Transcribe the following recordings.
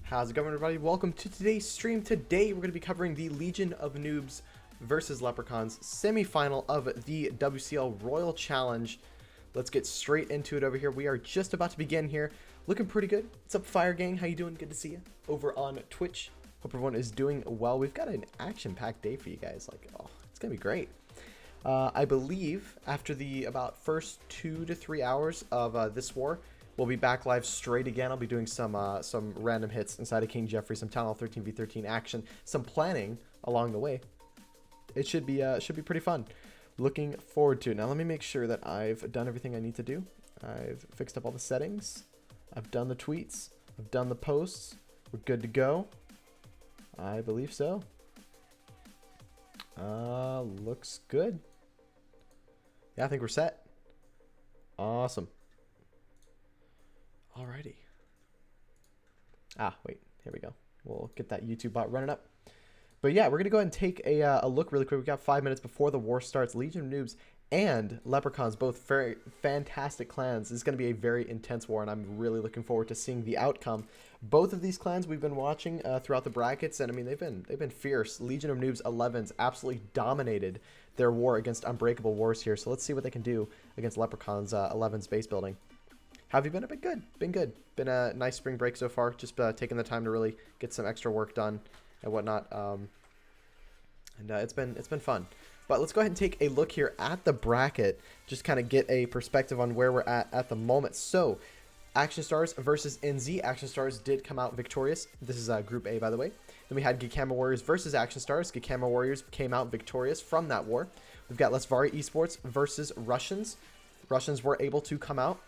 How's it going, everybody? Welcome to today's stream. Today we're going to be covering the Legion of Noobs versus Leprechauns semi-final of the WCL Royal Challenge. Let's get straight into it over here. We are just about to begin here. Looking pretty good. What's up, Fire Gang? How you doing? Good to see you over on Twitch. Hope everyone is doing well. We've got an action-packed day for you guys. It's going to be great. I believe after the about first 2 to 3 hours of this war, we'll be back live straight again. I'll be doing some random hits inside of King Jeffrey, some Town Hall 13v13 action, some planning along the way. It should be pretty fun. Looking forward to it. Now let me make sure that I've done everything I need to do. I've fixed up all the settings. I've done the tweets. I've done the posts. We're good to go. I believe so. Looks good. Yeah, I think we're set. Awesome. Alrighty. Wait. Here we go. We'll get that YouTube bot running up. But yeah, we're going to go ahead and take a look really quick. We've got 5 minutes before the war starts. Legion of Noobs and Leprechauns, both very fantastic clans. This is going to be a very intense war, and I'm really looking forward to seeing the outcome. Both of these clans we've been watching throughout the brackets, and I mean they've been fierce. Legion of Noobs 11s absolutely dominated their war against Unbreakable Wars here. So let's see what they can do against Leprechauns 11s base building. How have you been? I've been good. Been good. Been a nice spring break so far. Just taking the time to really get some extra work done and whatnot. It's been fun. But let's go ahead and take a look here at the bracket. Just kind of get a perspective on where we're at the moment. So, Action Stars versus NZ. Action Stars did come out victorious. This is Group A, by the way. Then we had Gakama Warriors versus Action Stars. Gakama Warriors came out victorious from that war. We've got Lesvari Esports versus Russians. Russians were able to come out.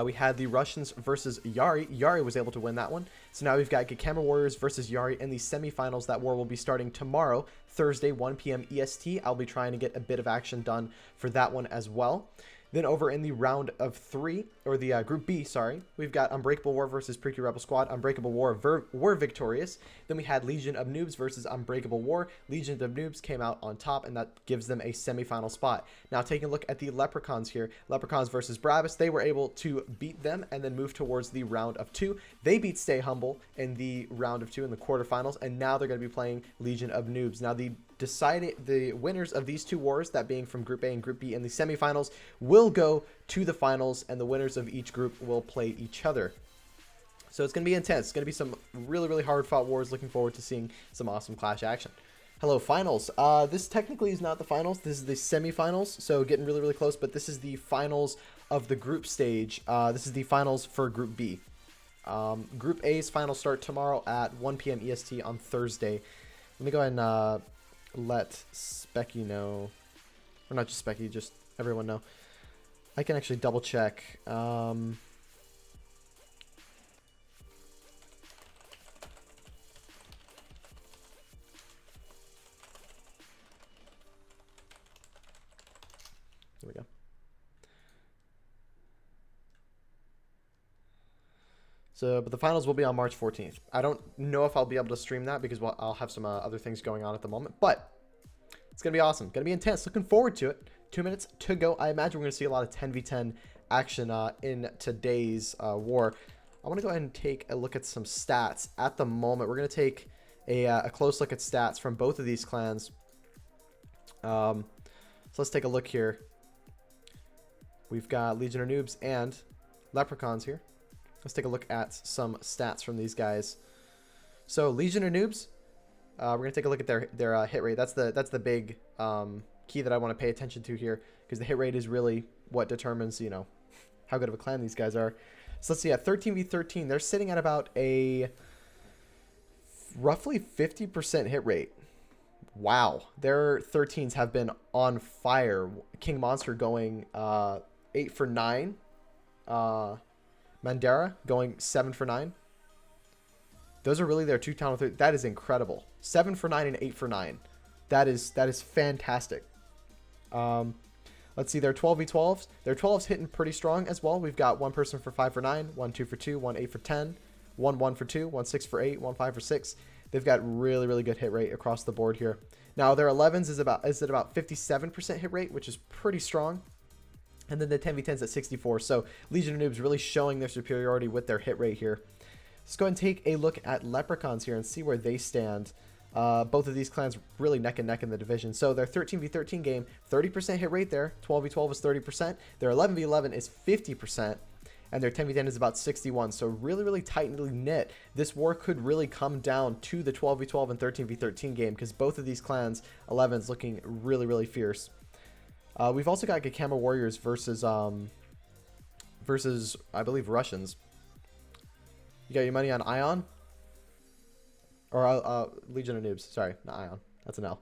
We had the Russians versus Yari. Yari was able to win that one. So now we've got Gakama Warriors versus Yari in the semifinals. That war will be starting tomorrow, Thursday, 1 p.m. EST. I'll be trying to get a bit of action done for that one as well. Then over in the round of 3, or the Group B, sorry, we've got Unbreakable War versus Pre-Q Rebel Squad. Unbreakable War were victorious. Then we had Legion of Noobs versus Unbreakable War. Legion of Noobs came out on top, and that gives them a semifinal spot. Now taking a look at the Leprechauns here. Leprechauns versus Brabus. They were able to beat them and then move towards the round of 2. They beat Stay Humble in the round of 2 in the quarterfinals, and now they're going to be playing Legion of Noobs. Now the winners of these two wars, that being from Group A and Group B in the semifinals, will go to the finals, and the winners of each group will play each other. So it's going to be intense. It's going to be some really hard fought wars. Looking forward to seeing some awesome clash action. Hello, finals. This technically is not the finals. This is the semifinals, so getting really close, but this is the finals of the group stage. This is the finals for Group B. Group A's final start tomorrow at 1 p.m. EST on Thursday. Let me go ahead and let Specky know, or not just Specky, just everyone know. I can actually double check. Here we go. So, but the finals will be on March 14th. I don't know if I'll be able to stream that because I'll have some other things going on at the moment, but it's going to be awesome. Going to be intense. Looking forward to it. 2 minutes to go. I imagine we're going to see a lot of 10v10 action in today's war. I want to go ahead and take a look at some stats. At the moment, we're going to take a close look at stats from both of these clans. So let's take a look here. We've got Legion of Noobs and Leprechauns here. Let's take a look at some stats from these guys. So Legion of Noobs, we're gonna take a look at their hit rate. That's the big key that I want to pay attention to here, because the hit rate is really what determines, you know, how good of a clan these guys are. So let's see, at 13v13, they're sitting at about a roughly 50% hit rate. Wow, their 13s have been on fire. King Monster going 8 for 9. Mandara going 7 for 9. Those are really their 2 Town Hall 13. That is incredible. 7 for 9 and 8 for 9. That is fantastic. Let's see, their 12v12s. Their 12s hitting pretty strong as well. We've got 1 person for 5 for 9, 1 2 for 2, 1 8 for 10, 1 1 for 2, 1 6 for 8, 1 5 for 6. They've got really good hit rate across the board here. Now their 11s is at about 57% hit rate, which is pretty strong. And then the 10v10s at 64. So Legion of Noobs really showing their superiority with their hit rate here. Let's go ahead and take a look at Leprechauns here and see where they stand. Both of these clans really neck and neck in the division. So their 13v13 game, 30% hit rate there. 12v12 is 30%. Their 11v11 is 50%. And their 10v10 is about 61. So really, really tightly knit. This war could really come down to the 12v12 and 13v13 game because both of these clans, 11's looking really, really fierce. We've also got Gakama Warriors versus I believe Russians. You got your money on Ion? Or Legion of Noobs. Sorry, not Ion. That's an L.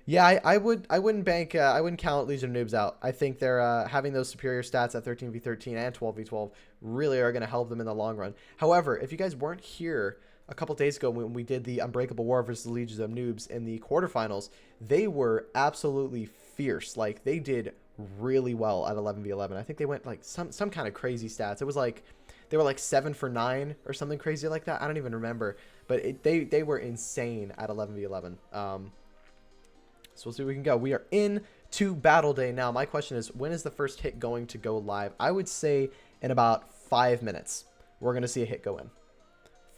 Yeah, I wouldn't bank. I wouldn't count Legion of Noobs out. I think they're having those superior stats at 13v13 and 12v12 really are going to help them in the long run. However, if you guys weren't here a couple days ago when we did the Unbreakable War versus Legion of Noobs in the quarterfinals, they were absolutely fierce. Like they did really well at 11v11. I think they went like some kind of crazy stats. It was like they were like 7 for 9 or something crazy like that. I don't even remember, but they were insane at 11v11. So we'll see where we can go. We are into battle day now. My question is, when is the first hit going to go live? I would say in about 5 minutes, we're gonna see a hit go in.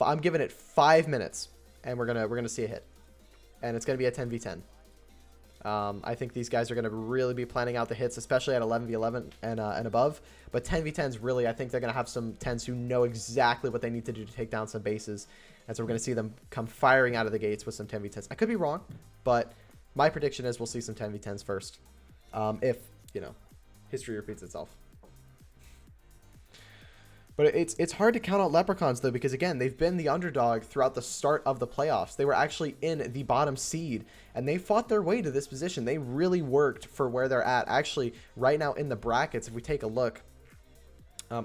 I'm giving it 5 minutes, and we're gonna see a hit, and it's gonna be a 10v10. I think these guys are gonna really be planning out the hits, especially at 11v11 and above. But 10v10s really, I think they're gonna have some 10s who know exactly what they need to do to take down some bases, and so we're gonna see them come firing out of the gates with some 10v10s. I could be wrong, but my prediction is we'll see some 10v10s first, if, you know, history repeats itself. But it's hard to count out Leprechauns, though, because, again, they've been the underdog throughout the start of the playoffs. They were actually in the bottom seed, and they fought their way to this position. They really worked for where they're at. Actually, right now in the brackets, if we take a look,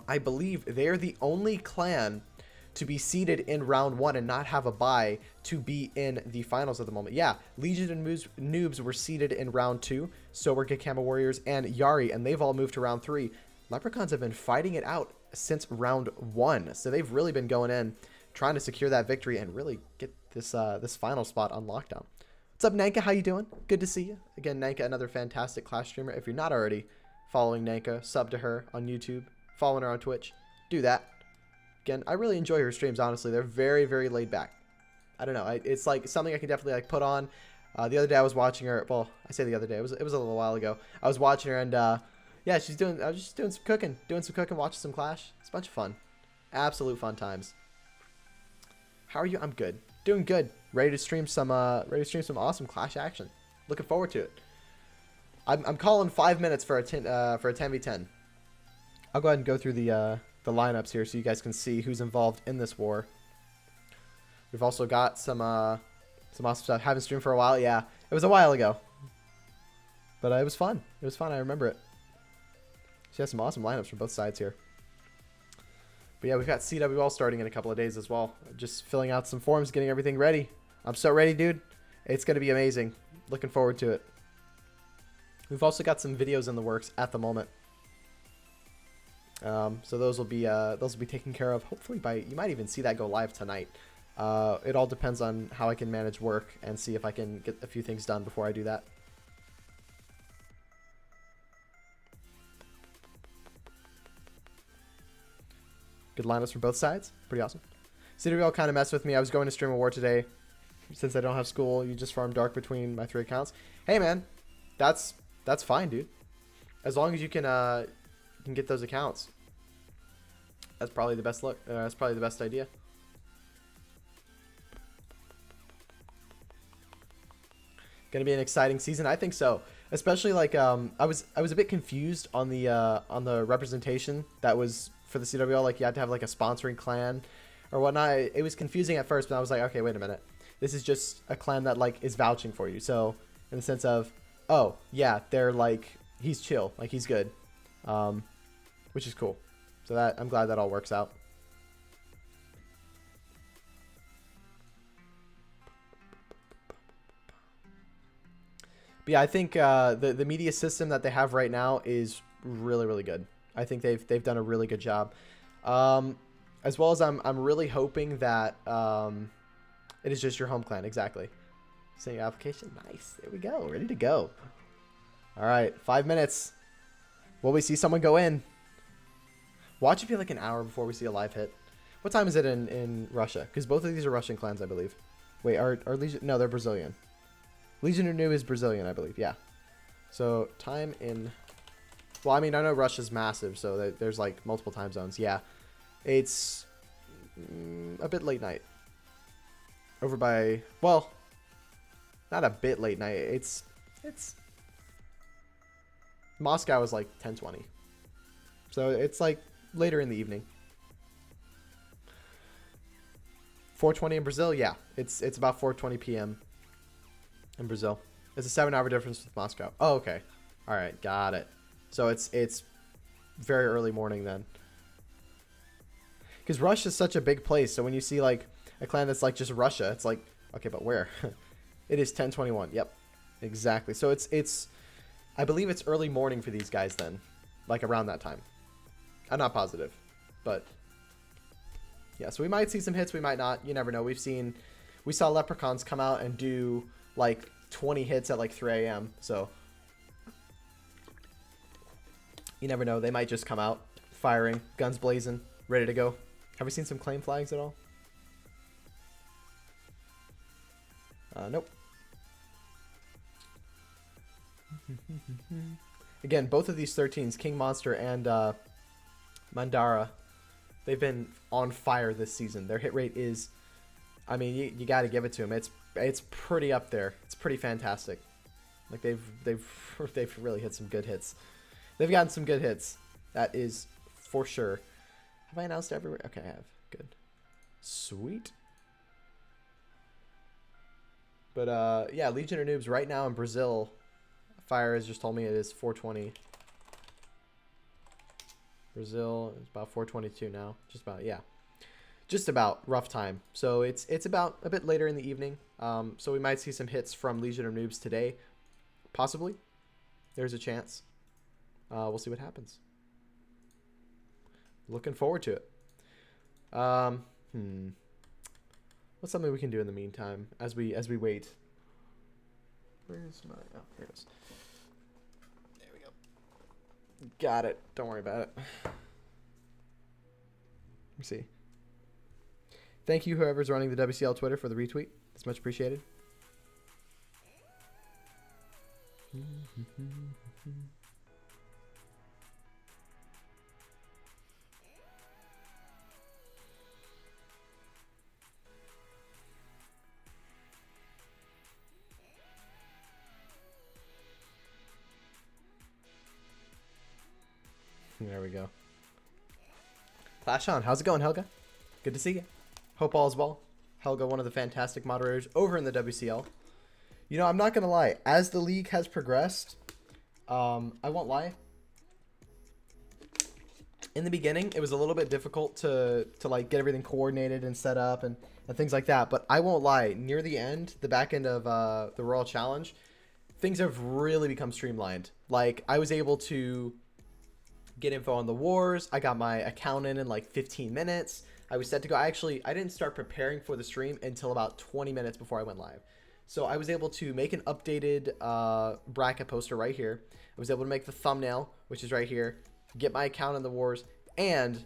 I believe they're the only clan to be seeded in round 1 and not have a bye to be in the finals at the moment. Yeah, Legion and Noobs were seeded in round 2. So were Gakama Warriors and Yari, and they've all moved to round 3. Leprechauns have been fighting it out since round 1. So they've really been going in, trying to secure that victory and really get this this final spot on lockdown. What's up, Nanka? How you doing? Good to see you. Again, Nanka, another fantastic Clash streamer. If you're not already following Nanka, sub to her on YouTube, following her on Twitch, do that. Again, I really enjoy her streams, honestly. They're very, very laid back. I don't know. It's like something I can definitely like put on. The other day I was watching her. Well, I say the other day. It was a little while ago. I was watching her and yeah, I was just doing some cooking, watching some Clash. It's a bunch of fun. Absolute fun times. How are you? I'm good. Doing good. Ready to stream some awesome Clash action. Looking forward to it. I'm calling 5 minutes for a 10v10. I'll go ahead and go through the lineups here so you guys can see who's involved in this war. We've also got some awesome stuff. Haven't streamed for a while. Yeah, it was a while ago, but it was fun. It was fun. I remember it. She has some awesome lineups from both sides here. But yeah, we've got CWL starting in a couple of days as well. Just filling out some forms, getting everything ready. I'm so ready, dude. It's going to be amazing. Looking forward to it. We've also got some videos in the works at the moment. So those will be taken care of hopefully by, you might even see that go live tonight. It all depends on how I can manage work and see if I can get a few things done before I do that. Good lineups from both sides. Pretty awesome. CWL kind of messed with me. I was going to stream a war today. Since I don't have school, you just farm dark between my 3 accounts. Hey man, that's fine, dude. As long as you can get those accounts. That's probably the best look. That's probably the best idea. Gonna be an exciting season, I think so. Especially like I was a bit confused on the representation that was for the CWL. Like you had to have like a sponsoring clan or whatnot. It was confusing at first, but I was like, okay, wait a minute. This is just a clan that like is vouching for you. So in the sense of, oh yeah, they're like, he's chill, like he's good, which is cool. So that I'm glad that all works out. But yeah, I think the media system that they have right now is really, really good. I think they've done a really good job. As well as I'm really hoping that it is just your home clan. Exactly. Send your application. Nice. There we go. Ready to go. All right. 5 minutes. Will we see someone go in? Watch it be like an hour before we see a live hit. What time is it in Russia? Because both of these are Russian clans, I believe. Wait, are Legion? No, they're Brazilian. Legion of Noob is Brazilian, I believe. Yeah. So time in. Well, I mean, I know Russia's massive, so there's like multiple time zones. Yeah, it's a bit late night. Over by, well, not a bit late night. It's Moscow is like 10:20, so it's like later in the evening. 4:20 in Brazil. Yeah, it's about 4:20 p.m. in Brazil. It's a 7-hour difference with Moscow. Oh, okay. All right, got it. So it's very early morning then. Because Russia's such a big place, so when you see like a clan that's like just Russia, it's like, okay, but where? It is 10:21. Yep, exactly. So it's I believe it's early morning for these guys then, like around that time. I'm not positive, but yeah. So we might see some hits, we might not. You never know. We saw Leprechauns come out and do like 20 hits at like 3 a.m. So you never know. They might just come out firing, guns blazing, ready to go. Have we seen some claim flags at all? Nope. Again, both of these 13s, King Monster and Mandara, they've been on fire this season. Their hit rate is, I mean, you got to give it to them. It's pretty up there. It's pretty fantastic. Like they've really hit some good hits. They've gotten some good hits. That is for sure. Have I announced everywhere? Okay, I have. Good. Sweet. But yeah, Legion of Noobs right now in Brazil. Fire has just told me it is 4:20. Brazil is about 4:22 now. Just about, yeah. Just about rough time. So it's about a bit later in the evening. So we might see some hits from Legion of Noobs today. Possibly. There's a chance. We'll see what happens. Looking forward to it. What's something we can do in the meantime as we wait? Where's my? Oh, here it is. There we go. Got it. Don't worry about it. Let me see. Thank you, whoever's running the WCL Twitter, for the retweet. It's much appreciated. There we go. Flash on. How's it going, Helga? Good to see you. Hope all is well. Helga, one of the fantastic moderators over in the WCL. You know, I'm not going to lie. As the league has progressed, I won't lie. In the beginning, it was a little bit difficult to like get everything coordinated and set up and things like that. But I won't lie. Near the end, the back end of the Royal Challenge, things have really become streamlined. Like, I was able to get info on the wars. I got my account in like 15 minutes. I was set to go. I didn't start preparing for the stream until about 20 minutes before I went live. So I was able to make an updated bracket poster right here. I was able to make the thumbnail, which is right here, get my account in the wars, and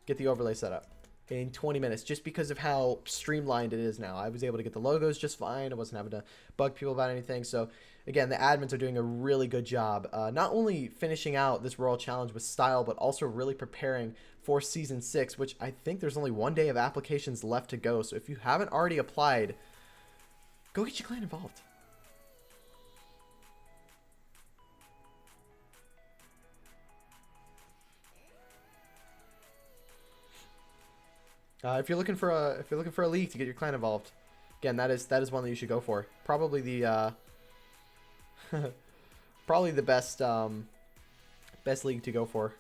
get the overlay set up in 20 minutes just because of how streamlined it is now. I was able to get the logos just fine. I wasn't having to bug people about anything. So again, the admins are doing a really good job, not only finishing out this Royal Challenge with style, but also really preparing for Season 6, which I think there's only one day of applications left to go. So if you haven't already applied, go get your clan involved. If you're looking for a league to get your clan involved, again, that is one that you should go for. Probably the probably the best league to go for.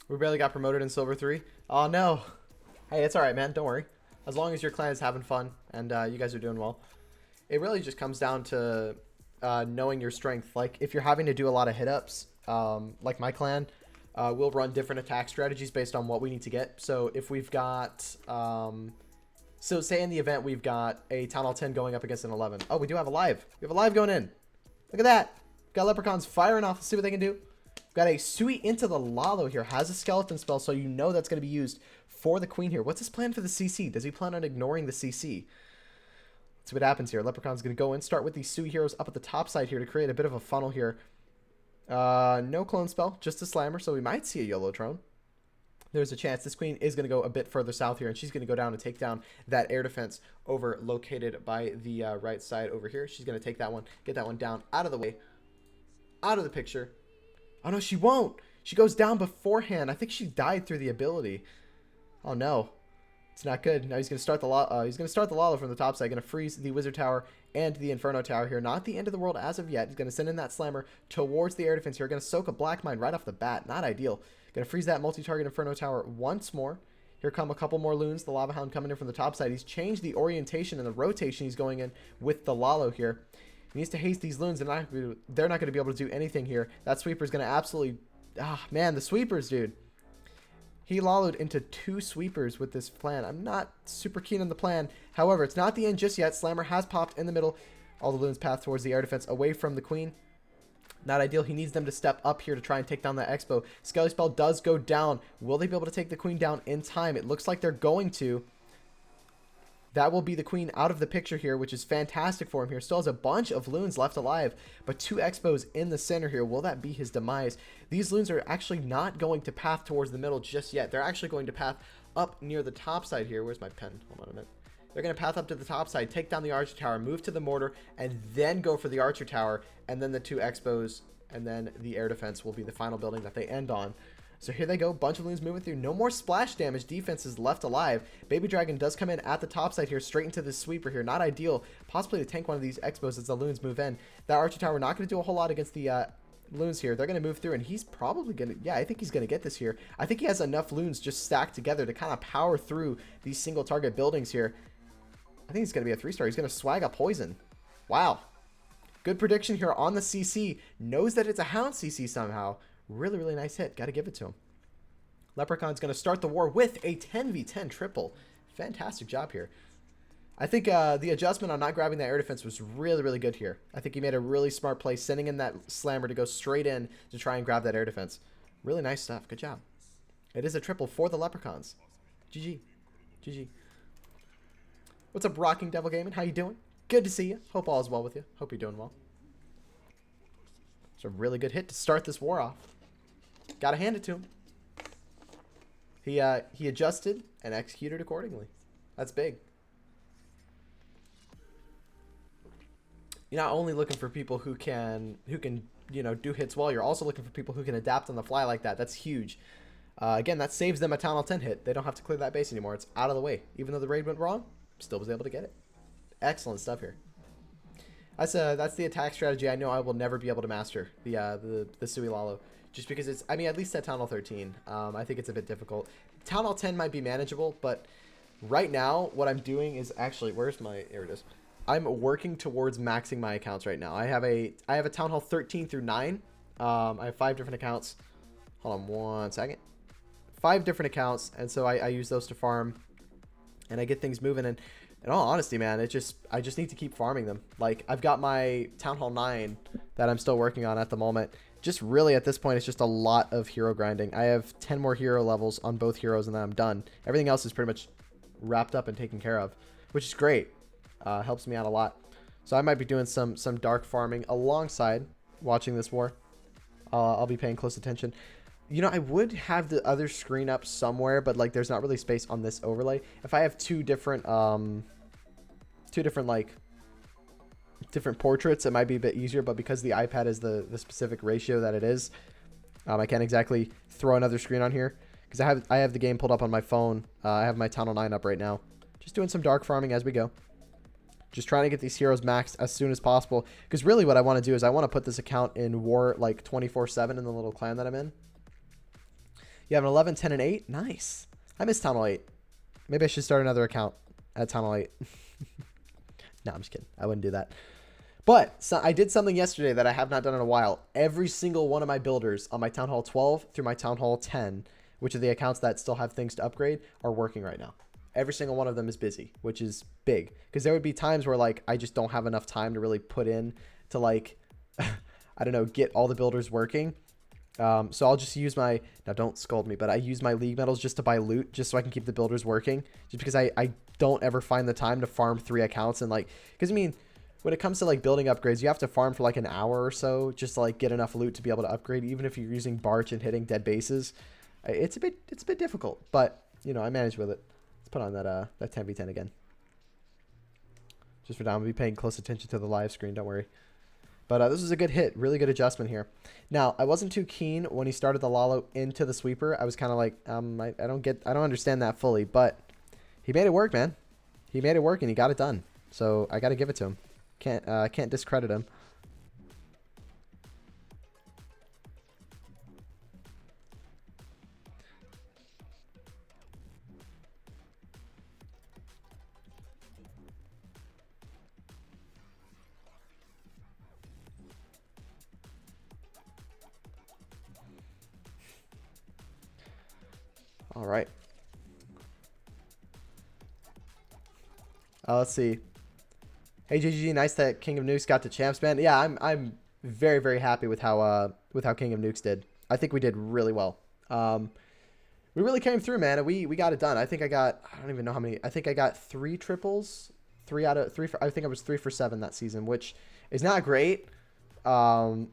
We barely got promoted in Silver 3. Oh, no. Hey, it's all right, man. Don't worry. As long as your clan is having fun and you guys are doing well. It really just comes down to knowing your strength. Like, if you're having to do a lot of hit-ups, like my clan, we'll run different attack strategies based on what we need to get. So if we've got, so say in the event we've got a Town Hall 10 going up against an 11. Oh, we do have a live. We have a live going in. Look at that. Got Leprechauns firing off. Let's see what they can do. Got a Sui into the Lalo here. Has a skeleton spell, so you know that's going to be used for the queen here. What's his plan for the CC? Does he plan on ignoring the CC? Let's see what happens here. Leprechaun's going to go in, start with these Sui heroes up at the top side here to create a bit of a funnel here. No clone spell, just a slammer, so we might see a YOLO Trone. There's a chance this queen is going to go a bit further south here, and she's going to go down and take down that air defense over located by the right side over here. She's going to take that one, get that one down out of the way, out of the picture. Oh, no, she won't. She goes down beforehand. I think she died through the ability. Oh, no. It's not good. Now he's going to start the Lalo from the top side. Going to freeze the Wizard Tower and the Inferno Tower here. Not the end of the world as of yet. He's going to send in that Slammer towards the air defense here. Going to soak a Black Mine right off the bat. Not ideal. Going to freeze that multi-target Inferno Tower once more. Here come a couple more loons. The Lava Hound coming in from the top side. He's changed the orientation and the rotation he's going in with the Lalo here. He needs to haste these loons. They're not going to be able to do anything here. That Sweeper's going to absolutely... Ah, man, the Sweepers, dude. He loloed into 2 sweepers with this plan. I'm not super keen on the plan. However, it's not the end just yet. Slammer has popped in the middle. All the loons path towards the air defense away from the queen. Not ideal. He needs them to step up here to try and take down that Expo. Skelly Spell does go down. Will they be able to take the queen down in time? It looks like they're going to. That will be the queen out of the picture here, which is fantastic for him here. Still has a bunch of loons left alive, but 2 Expos in the center here. Will that be his demise? These loons are actually not going to path towards the middle just yet. They're actually going to path up near the top side here. Where's my pen? Hold on a minute. They're going to path up to the top side, take down the Archer Tower, move to the mortar, and then go for the Archer Tower, and then the 2 Expos, and then the air defense will be the final building that they end on. So here they go. Bunch of loons moving through. No more splash damage. Defense is left alive. Baby Dragon does come in at the top side here, straight into this sweeper here. Not ideal. Possibly to tank one of these Expos as the loons move in. That Archer Tower not going to do a whole lot against the loons here. They're going to move through, and he's probably going to... Yeah, I think he's going to get this here. I think he has enough loons just stacked together to kind of power through these single target buildings here. I think he's going to be a 3-star. He's going to swag a poison. Wow. Good prediction here on the CC. Knows that it's a Hound CC somehow. Really, really nice hit. Got to give it to him. Leprechaun's going to start the war with a 10v10 triple. Fantastic job here. I think the adjustment on not grabbing that air defense was really, really good here. I think he made a really smart play, sending in that Slammer to go straight in to try and grab that air defense. Really nice stuff. Good job. It is a triple for the Leprechauns. GG. GG. What's up, Rocking Devil Gaming? How you doing? Good to see you. Hope all is well with you. Hope you're doing well. It's a really good hit to start this war off. Gotta hand it to him. He adjusted and executed accordingly. That's big. You're not only looking for people who can you know, do hits well. You're also looking for people who can adapt on the fly like that. That's huge. Again, that saves them a Town Hall 10 hit. They don't have to clear that base anymore. It's out of the way. Even though the raid went wrong, still was able to get it. Excellent stuff here. That's the attack strategy I know I will never be able to master, the Sui Lalo. Just because it's, I mean, at least at Town Hall 13, I think it's a bit difficult. Town Hall 10 might be manageable, but right now, what I'm doing is actually, where's my, here it is. I'm working towards maxing my accounts right now. I have a Town Hall 13 through 9. I have 5 different accounts. Hold on one second. 5 different accounts, and so I use those to farm, and I get things moving. And in all honesty, man, I just need to keep farming them. Like, I've got my Town Hall 9 that I'm still working on at the moment. Just really at this point, it's just a lot of hero grinding. I have 10 more hero levels on both heroes, and then I'm done. Everything else is pretty much wrapped up and taken care of, which is great. Helps me out a lot. So I might be doing some dark farming alongside watching this war. I'll be paying close attention. You know, I would have the other screen up somewhere, but like, there's not really space on this overlay. If I have two different different portraits, it might be a bit easier, but because the iPad is the specific ratio that it is, I can't exactly throw another screen on here because I have the game pulled up on my phone. I have my Town Hall 9 up right now. Just doing some dark farming as we go. Just trying to get these heroes maxed as soon as possible, because really what I want to do is I want to put this account in war like 24/7 in the little clan that I'm in. You have an 11, 10, and 8. Nice. I miss Town Hall 8. Maybe I should start another account at Town Hall 8. No, I'm just kidding. I wouldn't do that. But so I did something yesterday that I have not done in a while. Every single one of my builders on my Town Hall 12 through my Town Hall 10, which are the accounts that still have things to upgrade, are working right now. Every single one of them is busy, which is big. Because there would be times where, like, I just don't have enough time to really put in to, like, I don't know, get all the builders working. So I'll just use my, now don't scold me, but I use my league medals just to buy loot, just so I can keep the builders working. Just because I don't ever find the time to farm 3 accounts. And, like, because, I mean, when it comes to, like, building upgrades, you have to farm for, like, an hour or so just to, like, get enough loot to be able to upgrade, even if you're using Barch and hitting dead bases. It's a bit difficult, but, you know, I manage with it. Let's put on that 10v10 again. Just for now, I'm going to be paying close attention to the live screen, don't worry. But this was a good hit, really good adjustment here. Now, I wasn't too keen when he started the Lalo into the sweeper. I was kind of like, I don't understand that fully, but he made it work, man. He made it work and he got it done. So I got to give it to him. Can't discredit him. All right. Let's see. Hey GGG, nice that King of Nukes got to champs, man. Yeah, I'm very, very happy with how King of Nukes did. I think we did really well. We really came through, man, and we got it done. I think I don't even know how many. I think I got 3 triples, 3 out of 3. I think I was 3 for 7 that season, which is not great. But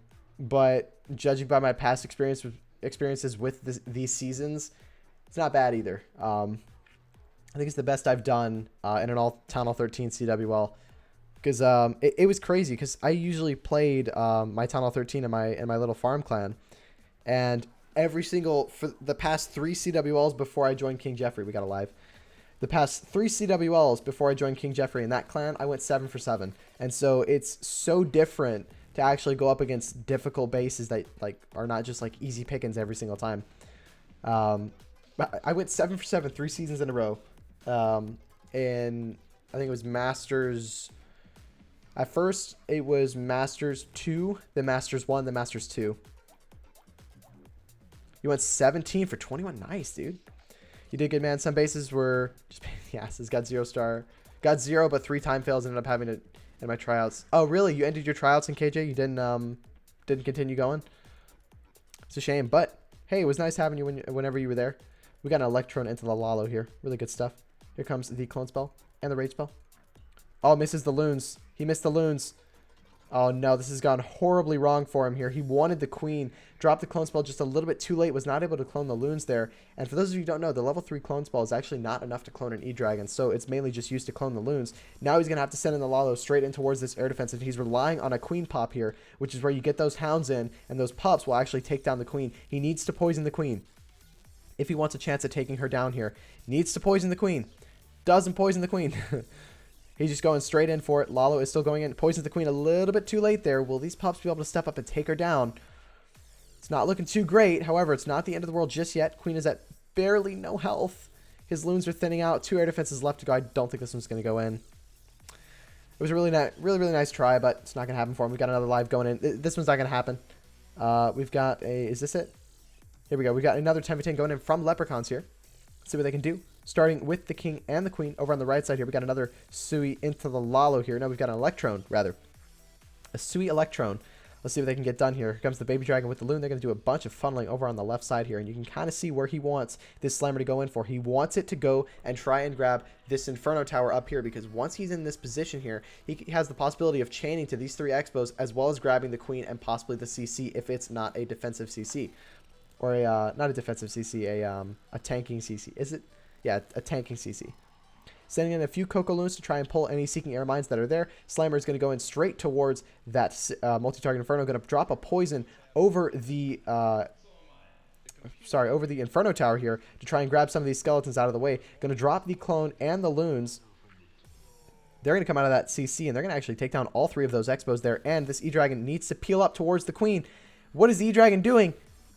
judging by my past experiences with these seasons, it's not bad either. I think it's the best I've done in an Town Hall 13 CWL. Because it was crazy, because I usually played my Town Hall 13 in my little farm clan, and for the past 3 CWLs before I joined King Jeffrey, we got a live. The past 3 CWLs before I joined King Jeffrey in that clan, I went 7 for 7, and so it's so different to actually go up against difficult bases that like are not just like easy pickings every single time. I went 7 for 7 3 seasons in a row, and I think it was Masters. At first, it was Masters 2, then Masters 1, then Masters 2. You went 17 for 21. Nice, dude. You did good, man. Some bases were just pain in the asses. Got 0 star. Got 0, but 3 time fails. Ended up having it in my tryouts. Oh, really? You ended your tryouts in KJ? You didn't continue going? It's a shame. But, hey, it was nice having you whenever you were there. We got an Electron into the Lalo here. Really good stuff. Here comes the Clone Spell and the Rage Spell. Oh, misses the loons. He missed the loons. Oh, no. This has gone horribly wrong for him here. He wanted the queen. Dropped the clone spell just a little bit too late. Was not able to clone the loons there. And for those of you who don't know, the level 3 clone spell is actually not enough to clone an E-Dragon. So it's mainly just used to clone the loons. Now he's going to have to send in the Lalo straight in towards this air defense. And he's relying on a queen pop here, which is where you get those hounds in. And those pups will actually take down the queen. He needs to poison the queen if he wants a chance at taking her down here. Needs to poison the queen. Doesn't poison the queen. He's just going straight in for it. Lalo is still going in. Poisons the queen a little bit too late there. Will these pups be able to step up and take her down? It's not looking too great. However, it's not the end of the world just yet. Queen is at barely no health. His loons are thinning out. 2 air defenses left to go. I don't think this one's going to go in. It was a really nice try, but it's not going to happen for him. We got another live going in. This one's not going to happen. We've got a... Is this it? Here we go. We got another 10v10 going in from Leprechauns here. Let's see what they can do. Starting with the king and the queen over on the right side here. We got another Sui into the Lalo here. Now we've got an Electron, rather. A Sui Electron. Let's see what they can get done here. Here comes the baby dragon with the loon. They're going to do a bunch of funneling over on the left side here. And you can kind of see where he wants this Slammer to go in for. He wants it to go and try and grab this Inferno Tower up here. Because once he's in this position here, he has the possibility of chaining to these 3 Expos, as well as grabbing the queen and possibly the CC if it's not a defensive CC. Or a, not a defensive CC, a tanking CC. Is it? Yeah, a tanking CC. Sending in a few Coco Loons to try and pull any Seeking Air Mines that are there. Slammer is going to go in straight towards that multi-target Inferno. Going to drop a poison over the over the Inferno Tower here to try and grab some of these skeletons out of the way. Going to drop the clone and the loons. They're going to come out of that CC, and they're going to actually take down all 3 of those Expos there. And this E-Dragon needs to peel up towards the queen. What is the E-Dragon doing?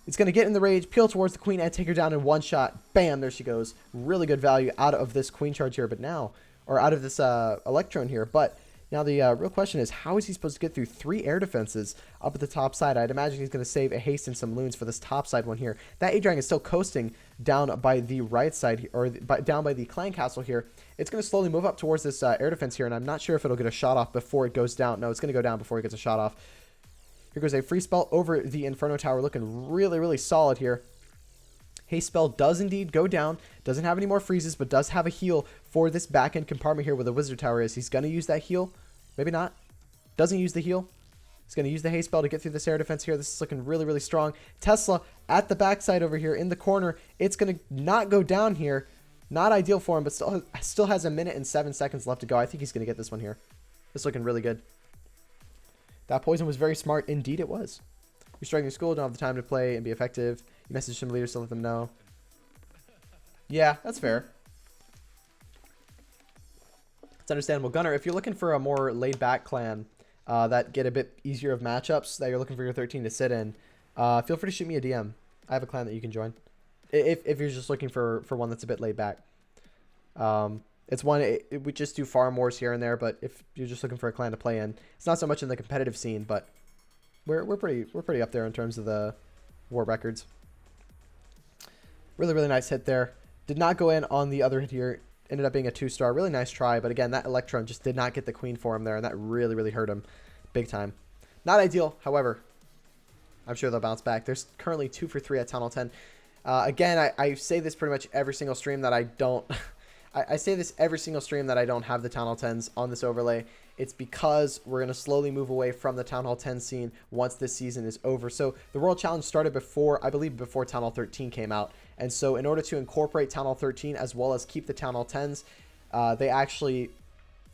It's going to get in the rage, peel towards the queen, and take her down in one shot. Bam, there she goes. Really good value out of this queen charge here, but now, or out of this Electron here. But Now, the real question is, how is he supposed to get through 3 air defenses up at the top side? I'd imagine he's going to save a haste and some loons for this top side one here. That A-Dragon is still coasting down by the right side, or down by the clan castle here. It's going to slowly move up towards this air defense here, and I'm not sure if it'll get a shot off before it goes down. No, it's going to go down before it gets a shot off. Here goes a free spell over the Inferno Tower, looking really, really solid here. Haste spell does indeed go down. Doesn't have any more freezes, but does have a heal for this back end compartment here where the Wizard Tower is. He's going to use that heal. Maybe not. Doesn't use the heal. He's going to use the haste spell to get through this air defense here. This is looking really, really strong. Tesla at the backside over here in the corner. It's going to not go down here. Not ideal for him, but still has 1 minute and 7 seconds left to go. I think he's going to get this one here. This is looking really good. That poison was very smart. Indeed, it was. You're struggling school, don't have the time to play and be effective. You message some leaders to let them know. Yeah, that's fair. It's understandable. Gunner, if you're looking for a more laid-back clan that get a bit easier of matchups that you're looking for your 13 to sit in, feel free to shoot me a DM. I have a clan that you can join. If you're just looking for one that's a bit laid back. It's one, we just do farm wars here and there, but if you're just looking for a clan to play in, it's not so much in the competitive scene, but we're pretty up there in terms of the war records. Really, really nice hit there. Did not go in on the other hit here. Ended up being a 2-star. Really nice try, but again, that Electrum just did not get the queen for him there, and that really, really hurt him big time. Not ideal, however. I'm sure they'll bounce back. There's currently 2 for 3 at Town Hall 10. Again, I say this pretty much every single stream that I don't... I say this every single stream that I don't have the Town Hall 10s on this overlay. It's because we're going to slowly move away from the Town Hall 10 scene once this season is over. So the World Challenge started before, I believe, before Town Hall 13 came out. And so in order to incorporate Town Hall 13 as well as keep the Town Hall 10s, they actually,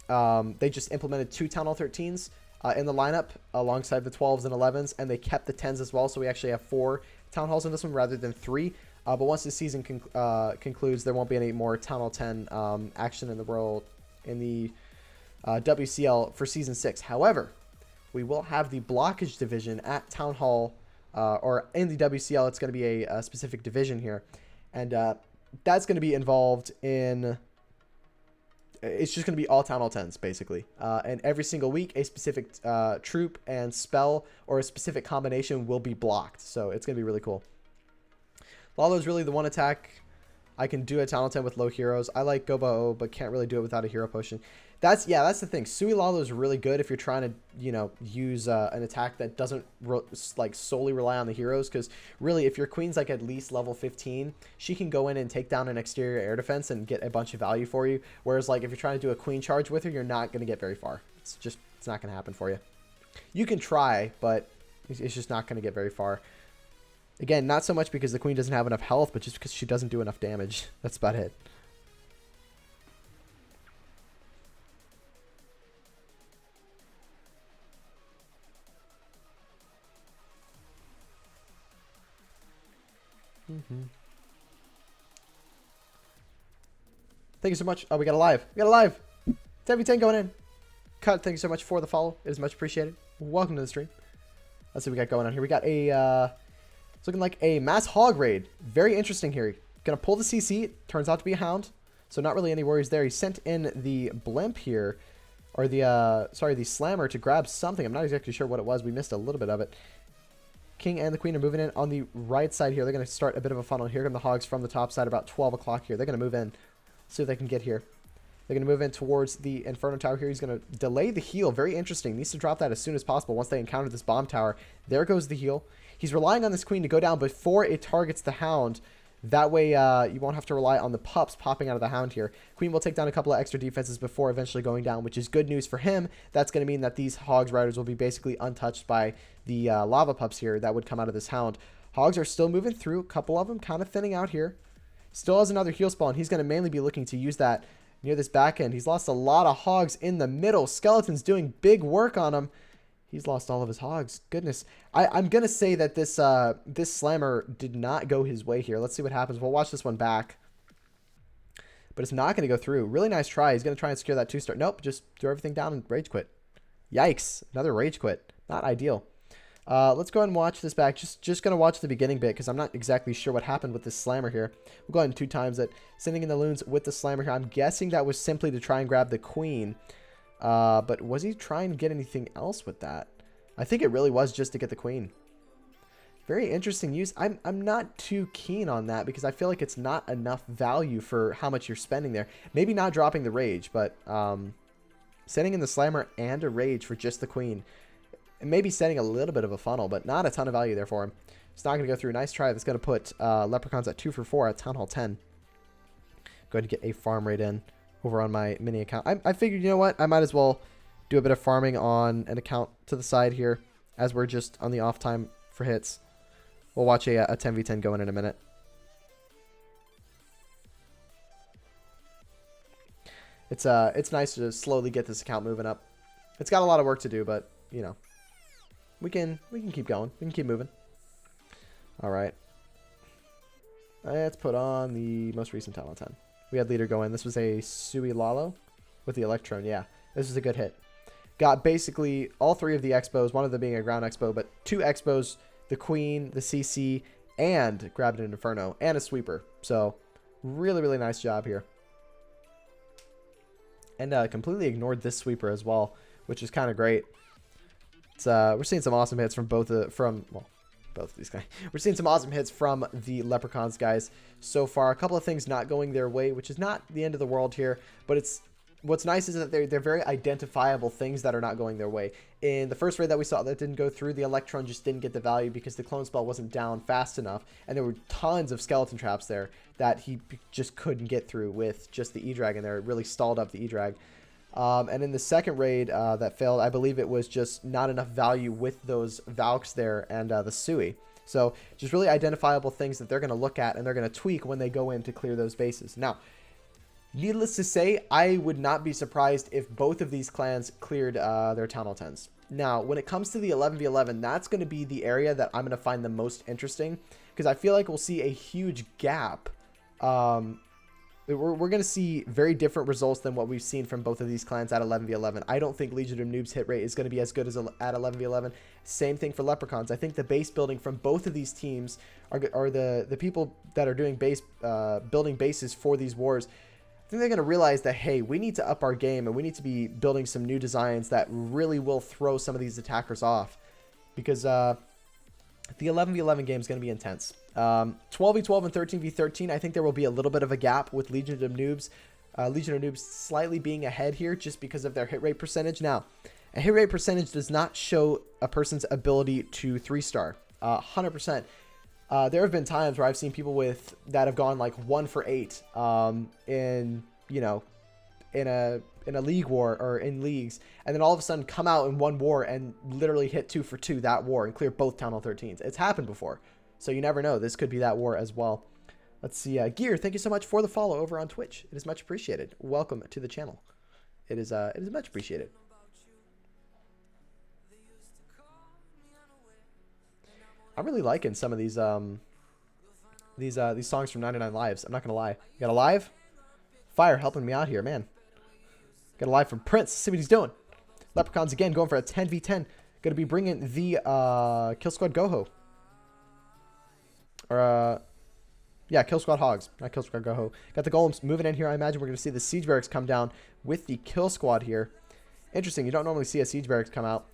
they just implemented 2 Town Hall 13s in the lineup alongside the 12s and 11s. And they kept the 10s as well. So we actually have 4 Town Halls in this one rather than 3. But once the season concludes, there won't be any more Town Hall 10 action in the world, in the WCL for Season 6. However, we will have the blockage division at Town Hall, or in the WCL, it's going to be a specific division here. And that's going to be involved in... It's just going to be all Town Hall 10s, basically. And every single week, a specific troop and spell or a specific combination will be blocked. So it's going to be really cool. Lalo is really the one attack I can do at Town Hall 10 with low heroes. I like Gobo, but can't really do it without a hero potion. That's the thing. Sui Lalo is really good if you're trying to, you know, use an attack that doesn't like solely rely on the heroes. Because really, if your queen's like at least level 15, she can go in and take down an exterior air defense and get a bunch of value for you. Whereas like if you're trying to do a queen charge with her, you're not going to get very far. It's not going to happen for you. You can try, but it's just not going to get very far. Again, not so much because the queen doesn't have enough health, but just because she doesn't do enough damage. That's about it. Thank you so much. Oh, we got a live. We got a live. 10v10 going in. Cut, thank you so much for the follow. It is much appreciated. Welcome to the stream. Let's see what we got going on here. We got a... It's looking like a mass hog raid. Very interesting here. Gonna pull the CC. It turns out to be a hound. So not really any worries there. He sent in the blimp here. Or the, the slammer to grab something. I'm not exactly sure what it was. We missed a little bit of it. King and the queen are moving in on the right side here. They're going to start a bit of a funnel. Here come the hogs from the top side about 12 o'clock here. They're going to move in. See if they can get here. They're going to move in towards the Inferno Tower here. He's going to delay the heal. Very interesting. Needs to drop that as soon as possible once they encounter this bomb tower. There goes the heal. He's relying on this queen to go down before it targets the hound. That way you won't have to rely on the pups popping out of the hound here. Queen will take down a couple of extra defenses before eventually going down, which is good news for him. That's going to mean that these hogs riders will be basically untouched by the lava pups here that would come out of this hound. Hogs are still moving through. A couple of them kind of thinning out here. Still has another heal spell, and he's going to mainly be looking to use that near this back end. He's lost a lot of hogs in the middle. Skeleton's doing big work on him. He's lost all of his hogs. Goodness. I'm going to say that this this slammer did not go his way here. Let's see what happens. We'll watch this one back. But it's not going to go through. Really nice try. He's going to try and secure that 2-star. Nope. Just throw everything down and rage quit. Yikes. Another rage quit. Not ideal. Let's go ahead and watch this back. Just going to watch the beginning bit because I'm not exactly sure what happened with this slammer here. We'll go ahead and 2 times it. Sending in the loons with the slammer here. I'm guessing that was simply to try and grab the queen. But was he trying to get anything else with that? I think it really was just to get the queen. Very interesting use. I'm not too keen on that because I feel like it's not enough value for how much you're spending there. Maybe not dropping the rage, but setting in the slammer and a rage for just the queen. And maybe setting a little bit of a funnel, but not a ton of value there for him. It's not going to go through. Nice try. That's going to put Leprechauns at 2 for 4 at Town Hall 10. Go ahead and get a farm rate in over on my mini account. I figured, you know what? I might as well do a bit of farming on an account to the side here as we're just on the off time for hits. We'll watch a 10v10 go in a minute. It's nice to slowly get this account moving up. It's got a lot of work to do, but you know, we can keep going. We can keep moving. All right. Let's put on the most recent Town Hall 10. We had leader go in. This was a Sui Lalo with the Electron. Yeah, this is a good hit. Got basically all 3 of the expos, one of them being a ground expo, but 2 expos, the queen, the CC, and grabbed an Inferno and a sweeper. So really, really nice job here. And completely ignored this sweeper as well, which is kind of great. It's we're seeing some awesome hits from both of these guys. We're seeing some awesome hits from the Leprechauns guys so far. A couple of things not going their way, which is not the end of the world here, but it's what's nice is that they're very identifiable things that are not going their way. In the first raid that we saw that didn't go through, the Electron just didn't get the value because the clone spell wasn't down fast enough, and there were tons of skeleton traps there that he just couldn't get through with just the E-Drag in there. It really stalled up the E-Drag. And in the second raid that failed, I believe it was just not enough value with those Valks there and the Sui. So just really identifiable things that they're going to look at and they're going to tweak when they go in to clear those bases. Now, needless to say, I would not be surprised if both of these clans cleared their Town Hall 10s. Now, when it comes to the 11v11, that's going to be the area that I'm going to find the most interesting because I feel like we'll see a huge gap. We're going to see very different results than what we've seen from both of these clans at 11v11. I don't think Legion of Noobs hit rate is going to be as good as at 11v11. Same thing for Leprechauns. I think the base building from both of these teams are the people that are doing building bases for these wars. I think they're going to realize that, hey, we need to up our game and we need to be building some new designs that really will throw some of these attackers off because the 11v11 game is going to be intense. 12v12 and 13v13, I think there will be a little bit of a gap with Legion of Noobs. Legion of Noobs slightly being ahead here just because of their hit rate percentage. Now, a hit rate percentage does not show a person's ability to 3-star. 100%. There have been times where I've seen people that have gone like 1 for 8 in a league war or in leagues, and then all of a sudden come out in one war and literally hit 2 for 2 that war and clear both Town Hall 13s. It's happened before, so you never know. This could be that war as well. Let's see. Gear, thank you so much for the follow over on Twitch. It is much appreciated. Welcome to the channel. It is much appreciated. I'm really liking some of these songs from 99 Lives. I'm not gonna lie. You got a live? Fire helping me out here, man. Got a live from Prince. See what he's doing. Leprechauns again going for a 10v10. Gonna be bringing the Kill Squad Goho. Or yeah, Kill Squad Hogs, not Kill Squad Goho. Got the Golems moving in here. I imagine we're gonna see the Siege Barracks come down with the Kill Squad here. Interesting. You don't normally see a Siege Barracks come out.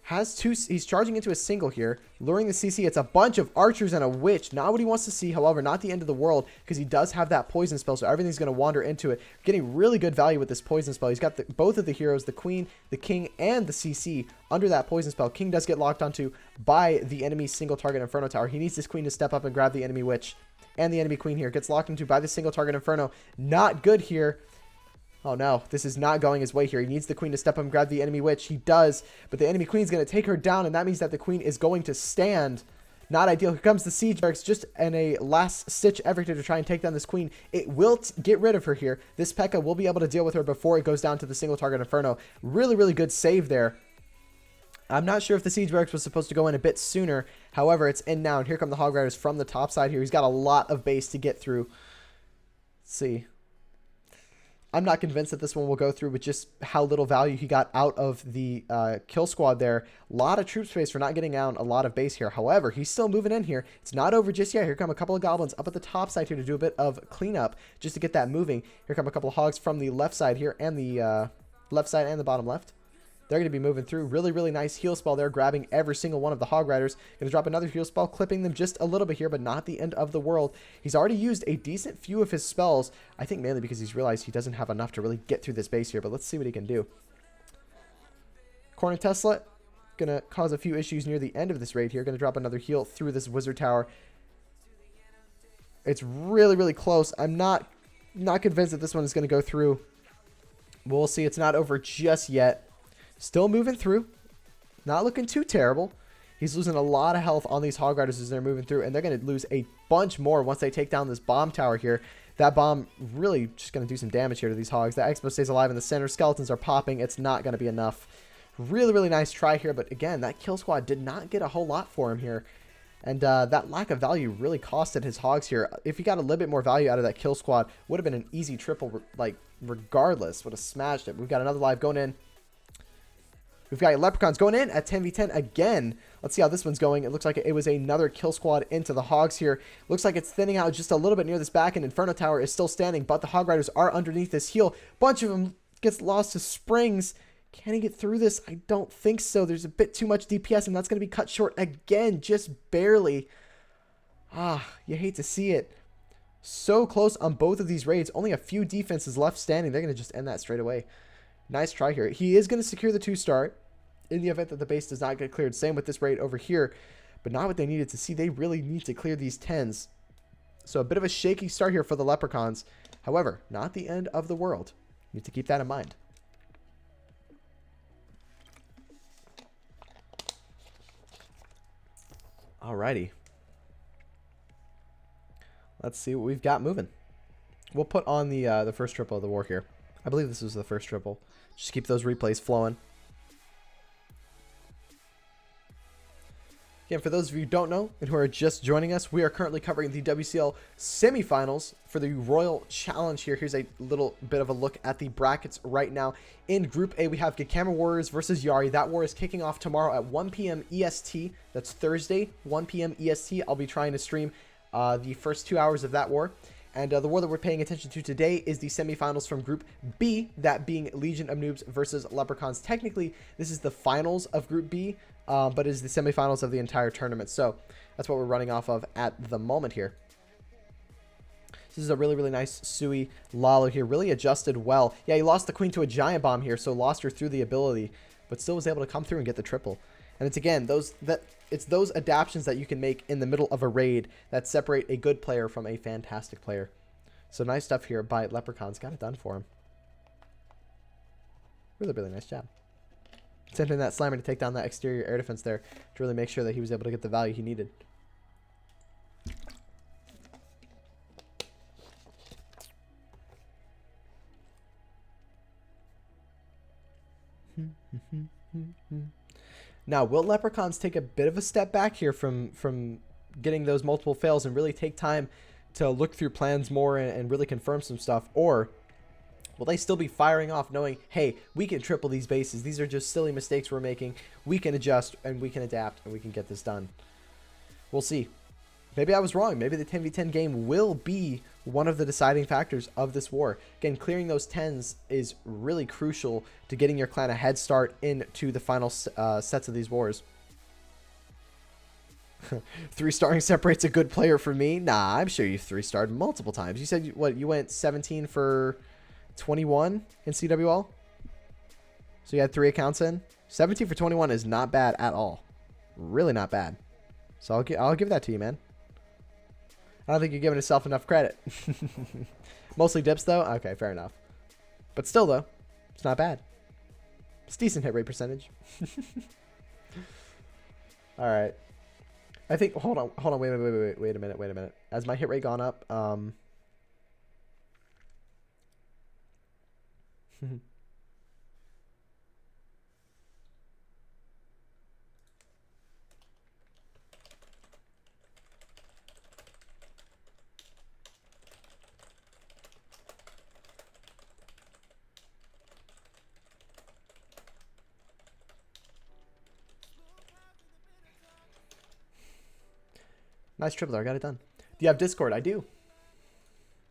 Has 2, he's charging into a single here, luring the CC. It's a bunch of archers and a witch. Not what he wants to see, however, not the end of the world, because he does have that poison spell, so everything's going to wander into it. Getting really good value with this poison spell. He's got both of the heroes, the queen, the king, and the CC under that poison spell. King does get locked onto by the enemy single target Inferno Tower. He needs this queen to step up and grab the enemy witch. And the enemy queen here gets locked into by the single target Inferno. Not good here. Oh no, this is not going his way here. He needs the queen to step up and grab the enemy witch. He does, but the enemy queen is going to take her down, and that means that the queen is going to stand. Not ideal. Here comes the Siege Barracks just in a last-stitch effort to try and take down this queen. It will get rid of her here. This P.E.K.K.A. will be able to deal with her before it goes down to the single target Inferno. Really, really good save there. I'm not sure if the Siege Barracks was supposed to go in a bit sooner. However, it's in now, and here come the Hog Riders from the top side here. He's got a lot of base to get through. Let's see. I'm not convinced that this one will go through with just how little value he got out of the kill squad there. A lot of troop space for not getting down a lot of base here. However, he's still moving in here. It's not over just yet. Here come a couple of goblins up at the top side here to do a bit of cleanup just to get that moving. Here come a couple of hogs from the left side here and the left side and the bottom left. They're going to be moving through. Really, really nice heal spell there, grabbing every single one of the Hog Riders. Going to drop another heal spell, clipping them just a little bit here, but not the end of the world. He's already used a decent few of his spells, I think mainly because he's realized he doesn't have enough to really get through this base here, but let's see what he can do. Corner Tesla, going to cause a few issues near the end of this raid here. Going to drop another heal through this Wizard Tower. It's really, really close. I'm not convinced that this one is going to go through. We'll see. It's not over just yet. Still moving through. Not looking too terrible. He's losing a lot of health on these Hog Riders as they're moving through. And they're going to lose a bunch more once they take down this bomb tower here. That bomb really just going to do some damage here to these Hogs. That Expo stays alive in the center. Skeletons are popping. It's not going to be enough. Really, really nice try here. But again, that kill squad did not get a whole lot for him here. And that lack of value really costed his Hogs here. If he got a little bit more value out of that kill squad, would have been an easy triple, like, regardless. Would have smashed it. We've got another live going in. We've got Leprechauns going in at 10v10 again. Let's see how this one's going. It looks like it was another kill squad into the Hogs here. Looks like it's thinning out just a little bit near this back, and Inferno Tower is still standing, but the Hog Riders are underneath this heal. Bunch of them gets lost to Springs. Can he get through this? I don't think so. There's a bit too much DPS, and that's going to be cut short again, just barely. You hate to see it. So close on both of these raids. Only a few defenses left standing. They're going to just end that straight away. Nice try here. He is going to secure the 2-star in the event that the base does not get cleared. Same with this raid over here, but not what they needed to see. They really need to clear these 10s. So a bit of a shaky start here for the Leprechauns. However, not the end of the world. You need to keep that in mind. Alrighty. Let's see what we've got moving. We'll put on the first triple of the war here. I believe this was the first triple. Just keep those replays flowing. Again, for those of you who don't know and who are just joining us, we are currently covering the WCL semifinals for the Royal Challenge here. Here's a little bit of a look at the brackets right now. In Group A, we have Gakama Warriors versus Yari. That war is kicking off tomorrow at 1 p.m. EST. That's Thursday, 1 p.m. EST. I'll be trying to stream the first 2 hours of that war. And the war that we're paying attention to today is the semifinals from Group B, that being Legion of Noobs versus Leprechauns. Technically, this is the finals of Group B, but it is the semifinals of the entire tournament. So that's what we're running off of at the moment here. This is a really, really nice Sui Lalo here. Really adjusted well. Yeah, he lost the queen to a giant bomb here, so lost her through the ability, but still was able to come through and get the triple. And it's, again, it's those adaptions that you can make in the middle of a raid that separate a good player from a fantastic player. So nice stuff here by Leprechauns. Got it done for him. Really, really nice job. Sent in that slammer to take down that exterior air defense there to really make sure that he was able to get the value he needed. Now, will Leprechauns take a bit of a step back here from getting those multiple fails and really take time to look through plans more and really confirm some stuff? Or will they still be firing off knowing, hey, we can triple these bases. These are just silly mistakes we're making. We can adjust and we can adapt and we can get this done. We'll see. Maybe I was wrong. Maybe the 10v10 game will be one of the deciding factors of this war. Again, clearing those 10s is really crucial to getting your clan a head start into the final sets of these wars. 3-starring separates a good player from me? Nah, I'm sure you 3-starred multiple times. You said, what, you went 17 for 21 in CWL? So you had 3 accounts in? 17 for 21 is not bad at all. Really not bad. So I'll give that to you, man. I don't think you're giving yourself enough credit. Mostly dips, though? Okay, fair enough. But still, though, it's not bad. It's decent hit rate percentage. All right. I think, hold on, wait a minute. Has my hit rate gone up? Nice triple there. I got it done. Do you have Discord? I do.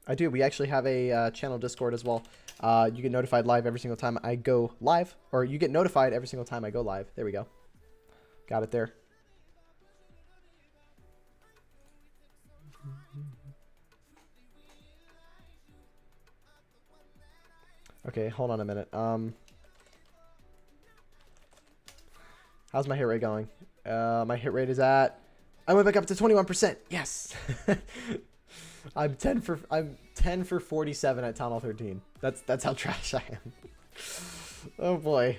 We actually have a channel Discord as well. You get notified live every single time I go live, or you get notified every single time I go live. There we go. Got it there. Okay, hold on a minute. How's my hit rate going? My hit rate is at... I went back up to 21%. Yes. I'm 10 for 47 at Town Hall 13. That's how trash I am. Oh boy.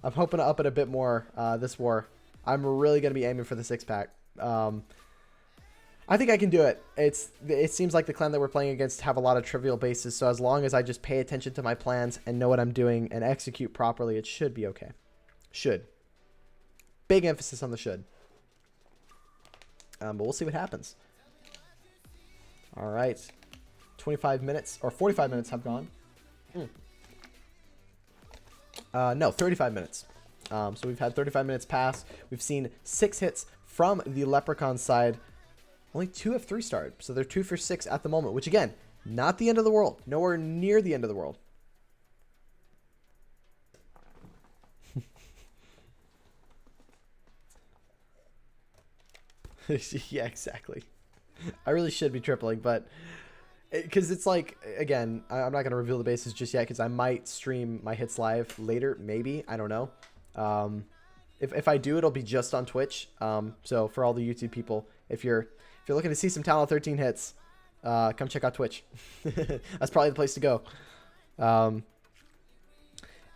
I'm hoping to up it a bit more this war. I'm really going to be aiming for the 6-pack. I think I can do it. It seems like the clan that we're playing against have a lot of trivial bases, so as long as I just pay attention to my plans and know what I'm doing and execute properly, it should be okay. Should. Big emphasis on the should. But we'll see what happens. All right. 25 minutes or 45 minutes have gone. No, 35 minutes. So we've had 35 minutes pass. We've seen 6 hits from the Leprechaun side. Only 2 have 3-starred. So they're 2 for 6 at the moment, which again, not the end of the world. Nowhere near the end of the world. Yeah, exactly. I really should be tripling, but because it's like, again, I'm not going to reveal the bases just yet because I might stream my hits live later. Maybe. I don't know. If I do, it'll be just on Twitch. So for all the YouTube people, if you're looking to see some Town Hall 13 hits, come check out Twitch. That's probably the place to go. And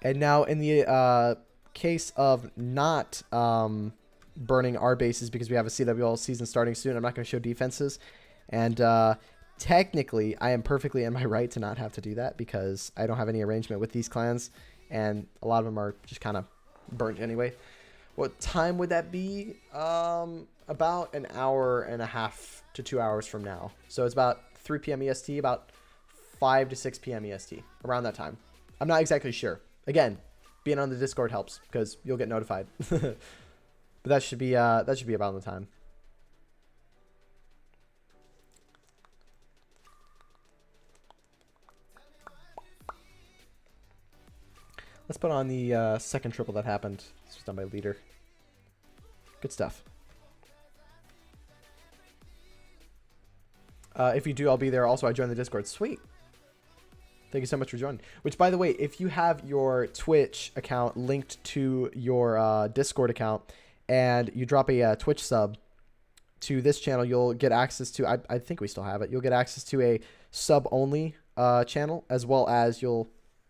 now in the case of not burning our bases because we have a CWL season starting soon, I'm not going to show defenses. And technically, I am perfectly in my right to not have to do that because I don't have any arrangement with these clans. And a lot of them are just kind of burnt anyway. What time would that be? About an hour and a half to 2 hours from now. So it's about 3 p.m. EST, about 5 to 6 p.m. EST, around that time. I'm not exactly sure. Again, being on the Discord helps because you'll get notified. But that should be about the time. Let's put on the second triple that happened. This was done by Leader. Good stuff. If you do, I'll be there. Also, I joined the Discord. Sweet. Thank you so much for joining. Which, by the way, if you have your Twitch account linked to your Discord account and you drop a Twitch sub to this channel, you'll get access to, I think we still have it, you'll get access to a sub-only channel, as well as you'll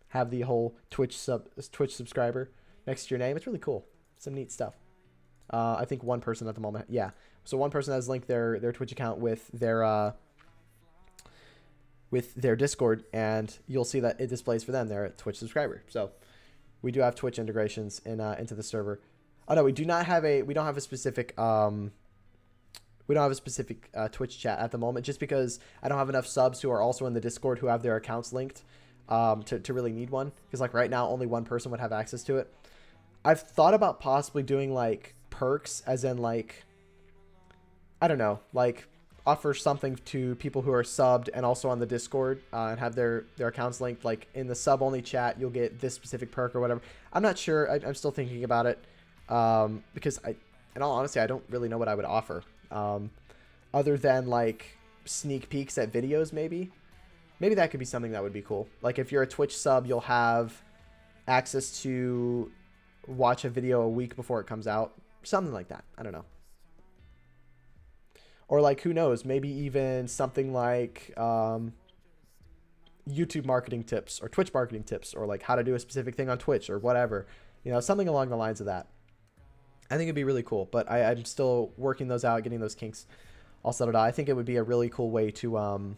have the whole Twitch subscriber next to your name. It's really cool. Some neat stuff. I think one person at the moment. Yeah. So one person has linked their Twitch account with their Discord, and you'll see that it displays for them. They're a Twitch subscriber. So we do have Twitch integrations into the server. Oh no, we don't have a specific Twitch chat at the moment, just because I don't have enough subs who are also in the Discord who have their accounts linked to really need one. Because like right now, only one person would have access to it. I've thought about possibly doing like perks, as in like, I don't know, like offer something to people who are subbed and also on the Discord and have their accounts linked. Like in the sub only chat, you'll get this specific perk or whatever. I'm not sure. I'm still thinking about it because in all honesty, I don't really know what I would offer other than like sneak peeks at videos. Maybe that could be something that would be cool. Like if you're a Twitch sub, you'll have access to watch a video a week before it comes out. Something like that. I don't know. Or like, who knows, maybe even something like YouTube marketing tips or Twitch marketing tips, or like how to do a specific thing on Twitch or whatever. You know, something along the lines of that. I think it'd be really cool, but I'm still working those out, getting those kinks all settled out. I think it would be a really cool way to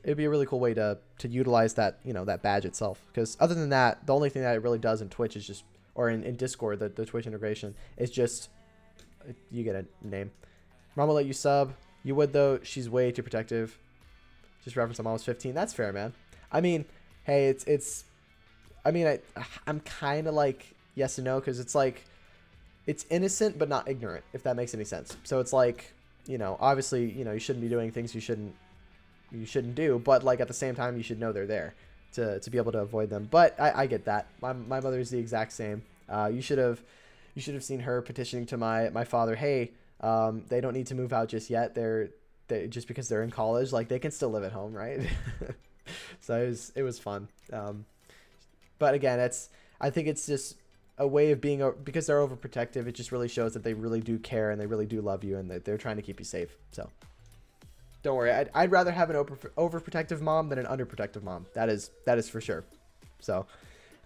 it'd be a really cool way to utilize that, you know, that badge itself. Because other than that, the only thing that it really does in Twitch is just, or in Discord, the Twitch integration is just, you get a name. Mom will let you sub. You would though. She's way too protective. Just reference I'm almost 15. That's fair, man. I mean, hey, I'm kind of like yes and no, because it's like, it's innocent but not ignorant, if that makes any sense. So it's like, you know, obviously, you know, you shouldn't be doing things you shouldn't you shouldn't do, but like at the same time you should know they're there to be able to avoid them. But I get that. My mother's the exact same. You should have seen her petitioning to my father, hey, they don't need to move out just yet. They just because they're in college, like they can still live at home, right? So it was fun. But again, I think it's just a way of being, because they're overprotective. It just really shows that they really do care and they really do love you and that they're trying to keep you safe. So don't worry. I'd rather have an overprotective mom than an underprotective mom. That is for sure. So,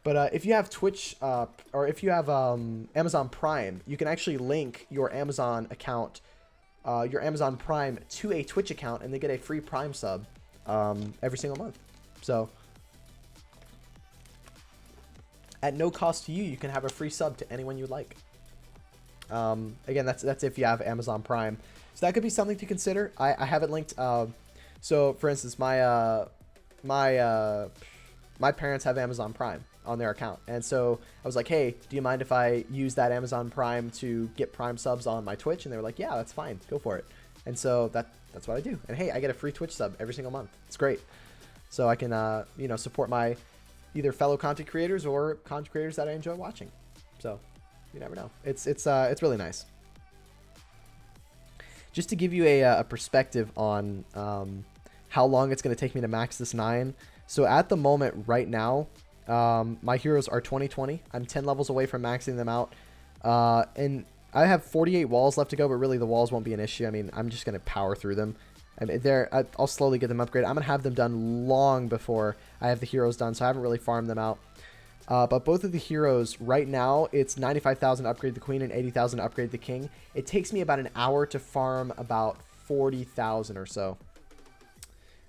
but if you have Twitch or if you have Amazon Prime, you can actually link your Amazon account, your Amazon Prime to a Twitch account, and they get a free Prime sub every single month. So at no cost to you, you can have a free sub to anyone you'd like. Again, that's if you have Amazon Prime. So that could be something to consider. I have it linked. So for instance, my parents have Amazon Prime on their account. And so I was like, hey, do you mind if I use that Amazon Prime to get Prime subs on my Twitch? And they were like, yeah, that's fine. Go for it. And so that's what I do. And hey, I get a free Twitch sub every single month. It's great. So I can, support my either fellow content creators or content creators that I enjoy watching. So you never know. It's really nice. Just to give you a perspective on how long it's going to take me to max this 9. So at the moment right now, my heroes are 2020. I'm 10 levels away from maxing them out. And I have 48 walls left to go, but really the walls won't be an issue. I mean, I'm just going to power through them. I mean, I'll slowly get them upgraded. I'm going to have them done long before I have the heroes done, so I haven't really farmed them out. But both of the heroes, right now, it's 95,000 to upgrade the queen and 80,000 to upgrade the king. It takes me about an hour to farm about 40,000 or so.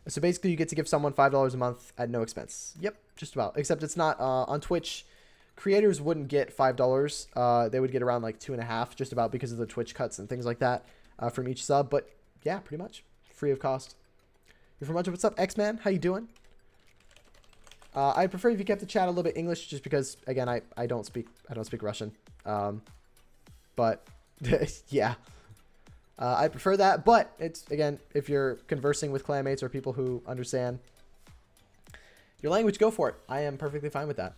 So basically, you get to give someone $5 a month at no expense. Yep, just about. Except it's not on Twitch. Creators wouldn't get $5. They would get around like 2.5, just about, because of the Twitch cuts and things like that from each sub. But yeah, pretty much free of cost. You're from Munch. What's up, X-Man? How you doing? I'd prefer if you kept the chat a little bit English, just because, again, I don't speak Russian. But yeah, I prefer that. But it's, again, if you're conversing with clanmates or people who understand your language, go for it. I am perfectly fine with that.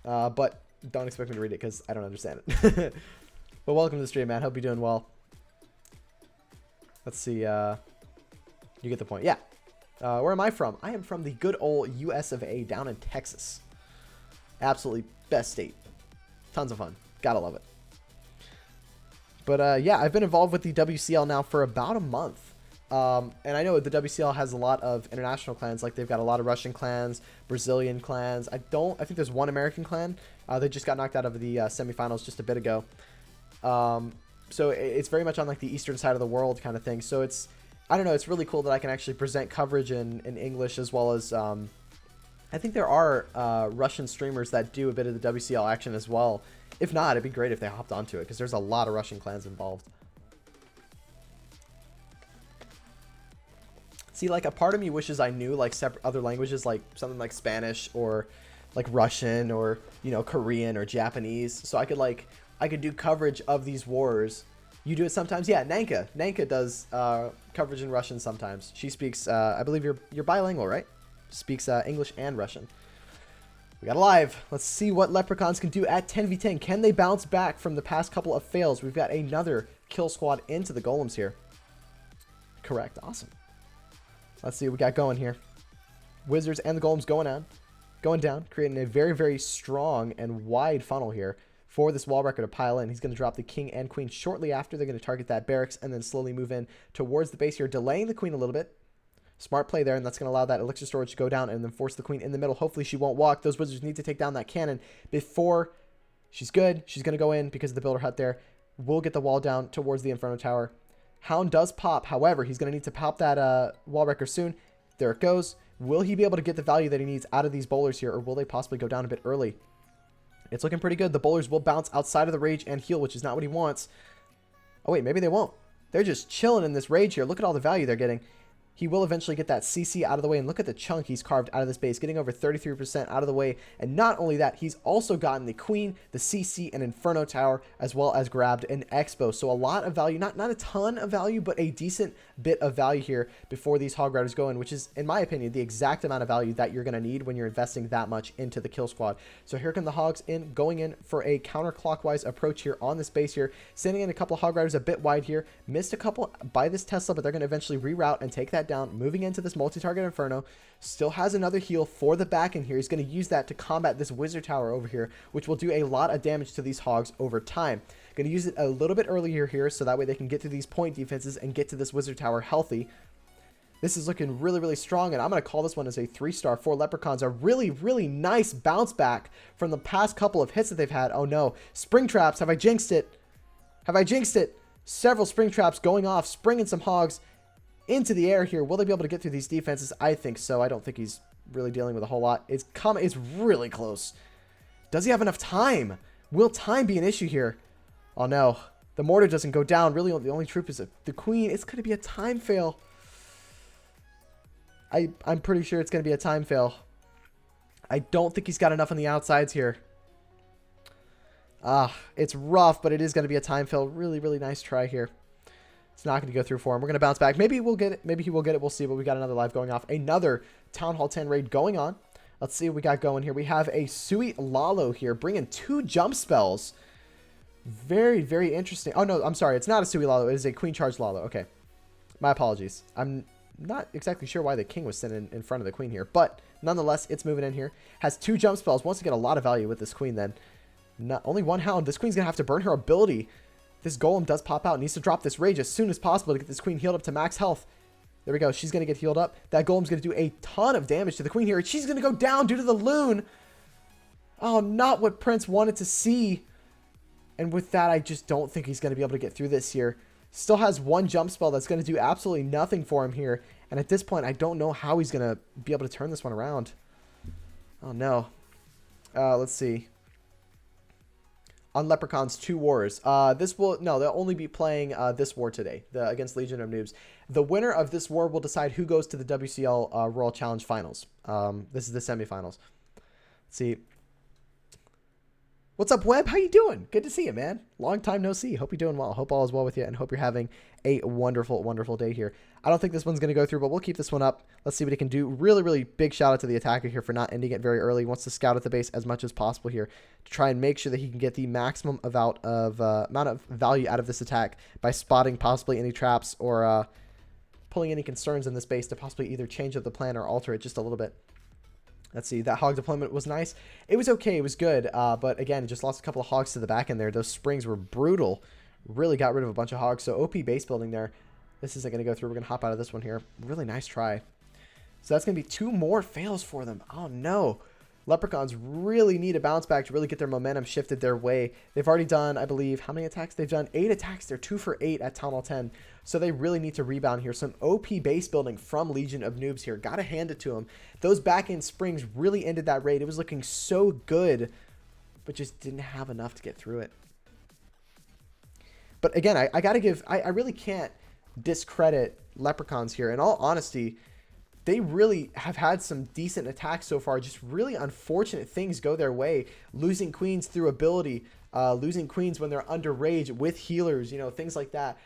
But don't expect me to read it because I don't understand it. But welcome to the stream, man. Hope you're doing well. Let's see. You get the point. Yeah. Where am I from? I am from the good old US of A down in Texas. Absolutely best state. Tons of fun. Gotta love it. But yeah, I've been involved with the WCL now for about a month. And I know the WCL has a lot of international clans. Like, they've got a lot of Russian clans, Brazilian clans. I think there's one American clan. They just got knocked out of the semifinals just a bit ago. So it's very much on like the eastern side of the world kind of thing. So I don't know, it's really cool that I can actually present coverage in English, as well as I think there are Russian streamers that do a bit of the WCL action as well. If not, it'd be great if they hopped onto it, because there's a lot of Russian clans involved. See, like, a part of me wishes I knew like separate other languages, like something like Spanish or like Russian or, you know, Korean or Japanese, so I could do coverage of these wars. You do it sometimes? Yeah, Nanka does coverage in Russian sometimes. She speaks, I believe you're bilingual, right? Speaks English and Russian. We got a live. Let's see what Leprechauns can do at 10v10. Can they bounce back from the past couple of fails? We've got another kill squad into the golems here. Correct. Awesome. Let's see what we got going here. Wizards and the golems going down, creating a very, very strong and wide funnel here for this wall breaker to pile in. He's going to drop the king and queen shortly after. They're going to target that barracks and then slowly move in towards the base here, delaying the queen a little bit. Smart play there, and that's going to allow that elixir storage to go down and then force the queen in the middle. Hopefully she won't walk. Those wizards need to take down that cannon before she's good. She's going to go in because of the builder hut there. We'll get the wall down towards the Inferno Tower. Hound does pop. However, he's going to need to pop that wall breaker soon. There it goes. Will he be able to get the value that he needs out of these bowlers here, or will they possibly go down a bit early? It's looking pretty good. The bowlers will bounce outside of the rage and heal, which is not what he wants. Oh, wait, maybe they won't. They're just chilling in this rage here. Look at all the value they're getting. he will eventually get that CC out of the way. And look at the chunk he's carved out of this base, getting over 33% out of the way. And not only that, he's also gotten the Queen, the CC, and Inferno Tower, as well as grabbed an Expo. So a lot of value, not a ton of value, but a decent bit of value here before these Hog Riders go in, which is, in my opinion, the exact amount of value that you're going to need when you're investing that much into the kill squad. So here come the Hogs in, going in for a counterclockwise approach here on this base here, sending in a couple of Hog Riders a bit wide here, missed a couple by this Tesla, but they're going to eventually reroute and take that down, moving into this multi-target Inferno. Still has another heal for the back end here. He's going to use that to combat this Wizard Tower over here, which will do a lot of damage to these Hogs over time. Going to use it a little bit earlier here, so that way they can get through these point defenses and get to this Wizard Tower healthy. This is looking really, really strong, and I'm going to call this one as a 3-star for Leprechauns. A really, really nice bounce back from the past couple of hits that they've had. Oh no, spring traps. Have I jinxed it? Have I jinxed it? Several spring traps going off, springing some Hogs into the air here. Will they be able to get through these defenses? I think so. I don't think he's really dealing with a whole lot. It's really close. Does he have enough time? Will time be an issue here? Oh no, the mortar doesn't go down. Really, the only troop is the Queen. It's going to be a time fail. I'm pretty sure it's going to be a time fail. I don't think he's got enough on the outsides here. It's rough, but it is going to be a time fail. Really, really nice try here. It's not going to go through for him. We're going to bounce back. Maybe we'll get it. Maybe he will get it. We'll see. But we got another live going off. Another Town Hall 10 raid going on. Let's see what we got going here. We have a Sui Lalo here, bringing 2 jump spells. Very, very interesting. Oh, no, I'm sorry. It's not a Sui Lalo. It is a Queen Charge Lalo. Okay. My apologies. I'm not exactly sure why the King was sitting in front of the Queen here. But nonetheless, it's moving in here. Has 2 jump spells. Wants to get a lot of value with this Queen then. Not only 1 Hound. This Queen's going to have to burn her ability. This Golem does pop out. Needs to drop this Rage as soon as possible to get this Queen healed up to max health. There we go. She's going to get healed up. That Golem's going to do a ton of damage to the Queen here. She's going to go down due to the Loon. Oh, not what Prince wanted to see. And with that, I just don't think he's going to be able to get through this here. Still has 1 jump spell that's going to do absolutely nothing for him here. And at this point, I don't know how he's going to be able to turn this one around. Oh, no. Let's see. On Leprechauns 2 wars. They'll only be playing this war today, against Legion of Noobs. The winner of this war will decide who goes to the WCL Royal Challenge Finals. This is the semifinals. Let's see. What's up, Webb? How you doing? Good to see you, man. Long time no see. Hope you're doing well. Hope all is well with you, and hope you're having a wonderful, wonderful day here. I don't think this one's going to go through, but we'll keep this one up. Let's see what he can do. Really, really big shout out to the attacker here for not ending it very early. He wants to scout at the base as much as possible here to try and make sure that he can get the maximum amount of value out of this attack by spotting possibly any traps or pulling any concerns in this base to possibly either change up the plan or alter it just a little bit. Let's see. That hog deployment was nice. It was okay. It was good. But again, just lost a couple of hogs to the back end there. Those springs were brutal. Really got rid of a bunch of hogs. So OP base building there. This isn't going to go through. We're going to hop out of this one here. Really nice try. So that's going to be 2 more fails for them. Oh, no. Leprechauns really need a bounce back to really get their momentum shifted their way. They've already done, I believe, how many attacks? They've done 8 attacks. They're 2 for 8 at Town Hall 10. So they really need to rebound here. Some OP base building from Legion of Noobs here. Got to hand it to them. Those back-end springs really ended that raid. It was looking so good, but just didn't have enough to get through it. But again, I got to give... I really can't discredit Leprechauns here. In all honesty, they really have had some decent attacks so far. Just really unfortunate things go their way. Losing queens through ability. Losing queens when they're under rage with healers. You know, things like that.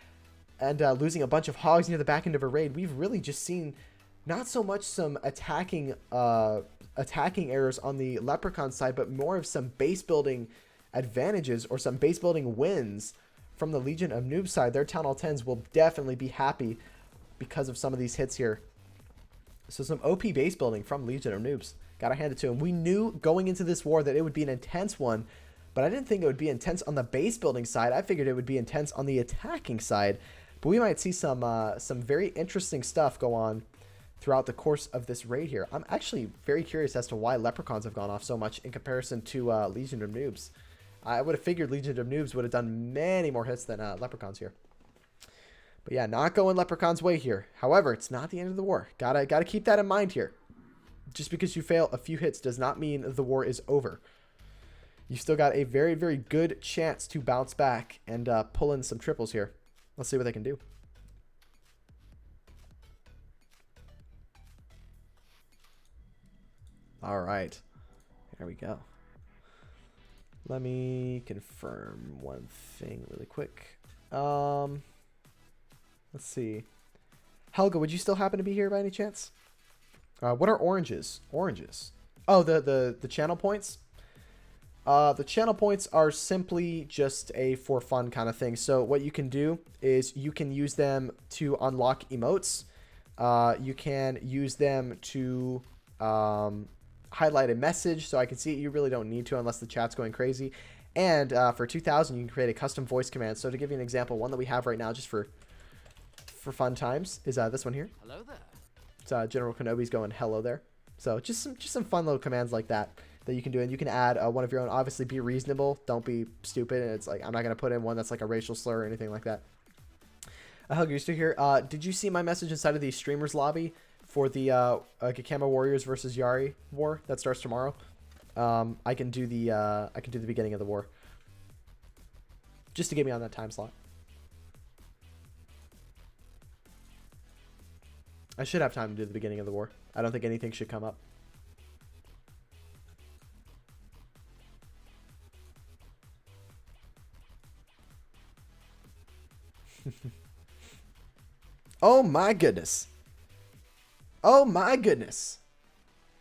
And losing a bunch of hogs near the back end of a raid. We've really just seen not so much some attacking errors on the Leprechaun side, but more of some base building advantages or some base building wins from the Legion of Noobs side. Their Town Hall 10s will definitely be happy because of some of these hits here. So some OP base building from Legion of Noobs. Gotta hand it to him. We knew going into this war that it would be an intense one, but I didn't think it would be intense on the base building side. I figured it would be intense on the attacking side. But we might see some very interesting stuff go on throughout the course of this raid here. I'm actually very curious as to why Leprechauns have gone off so much in comparison to Legion of Noobs. I would have figured Legion of Noobs would have done many more hits than Leprechauns here. But yeah, not going Leprechauns' way here. However, it's not the end of the war. Gotta keep that in mind here. Just because you fail a few hits does not mean the war is over. You still got a very, very good chance to bounce back and pull in some triples here. Let's see what they can do. All right. There we go. Let me confirm one thing really quick. Let's see. Helga, would you still happen to be here by any chance? What are oranges? Oranges. Oh, the channel points? The channel points are simply just a for fun kind of thing. So what you can do is you can use them to unlock emotes. You can use them to highlight a message so I can see it. You really don't need to unless the chat's going crazy. And for 2000, you can create a custom voice command. So to give you an example, one that we have right now just for fun times is this one here. Hello there. It's General Kenobi's going hello there. So just some fun little commands like that you can do, and you can add one of your own. Obviously, be reasonable. Don't be stupid. And it's like I'm not gonna put in one that's like a racial slur or anything like that. Helga, you still here? Did you see my message inside of the streamers lobby for the Gakama Warriors versus Yari war that starts tomorrow? I can do the beginning of the war just to get me on that time slot. I should have time to do the beginning of the war. I don't think anything should come up. Oh my goodness. Oh my goodness.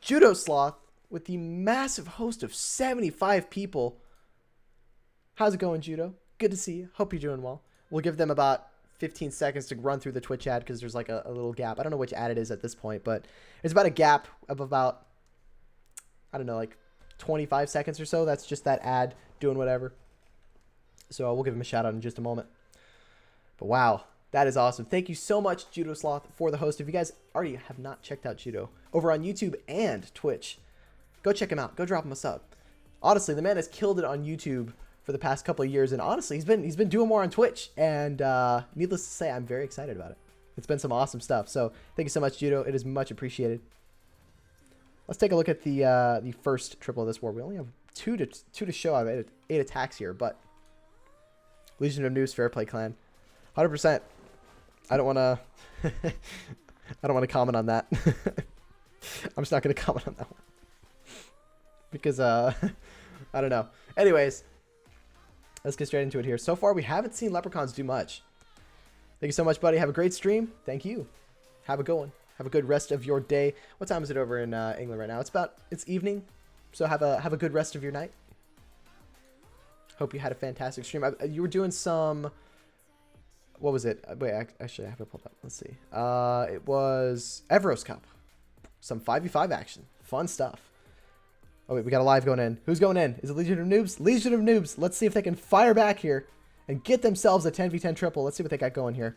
Judo Sloth with the massive host of 75 people. How's it going, Judo? Good to see you. Hope you're doing well. We'll give them about 15 seconds to run through the Twitch ad because there's like a little gap. I don't know which ad it is at this point, but it's about a gap of about, I don't know, like 25 seconds or so. That's just that ad doing whatever. So we'll give him a shout out in just a moment. But wow, that is awesome. Thank you so much, Judo Sloth, for the host. If you guys already have not checked out Judo over on YouTube and Twitch, go check him out. Go drop him a sub. Honestly, the man has killed it on YouTube for the past couple of years, and honestly, he's been doing more on Twitch. And needless to say, I'm very excited about it. It's been some awesome stuff. So thank you so much, Judo. It is much appreciated. Let's take a look at the first triple of this war. We only have two to show. I have 8 attacks here, but Legion of Noobs, Fair Play Clan. 100%. I don't want to. I don't want to comment on that. I'm just not going to comment on that one because I don't know. Anyways, let's get straight into it here. So far, we haven't seen Leprechauns do much. Thank you so much, buddy. Have a great stream. Thank you. Have a good one. Have a good rest of your day. What time is it over in England right now? It's evening. So have a good rest of your night. Hope you had a fantastic stream. You were doing some. What was it? Wait, actually, I have it pulled up. Let's see. It was Everos Cup. Some 5v5 action. Fun stuff. Oh, wait, we got a live going in. Who's going in? Is it Legion of Noobs? Legion of Noobs. Let's see if they can fire back here and get themselves a 10v10 triple. Let's see what they got going here.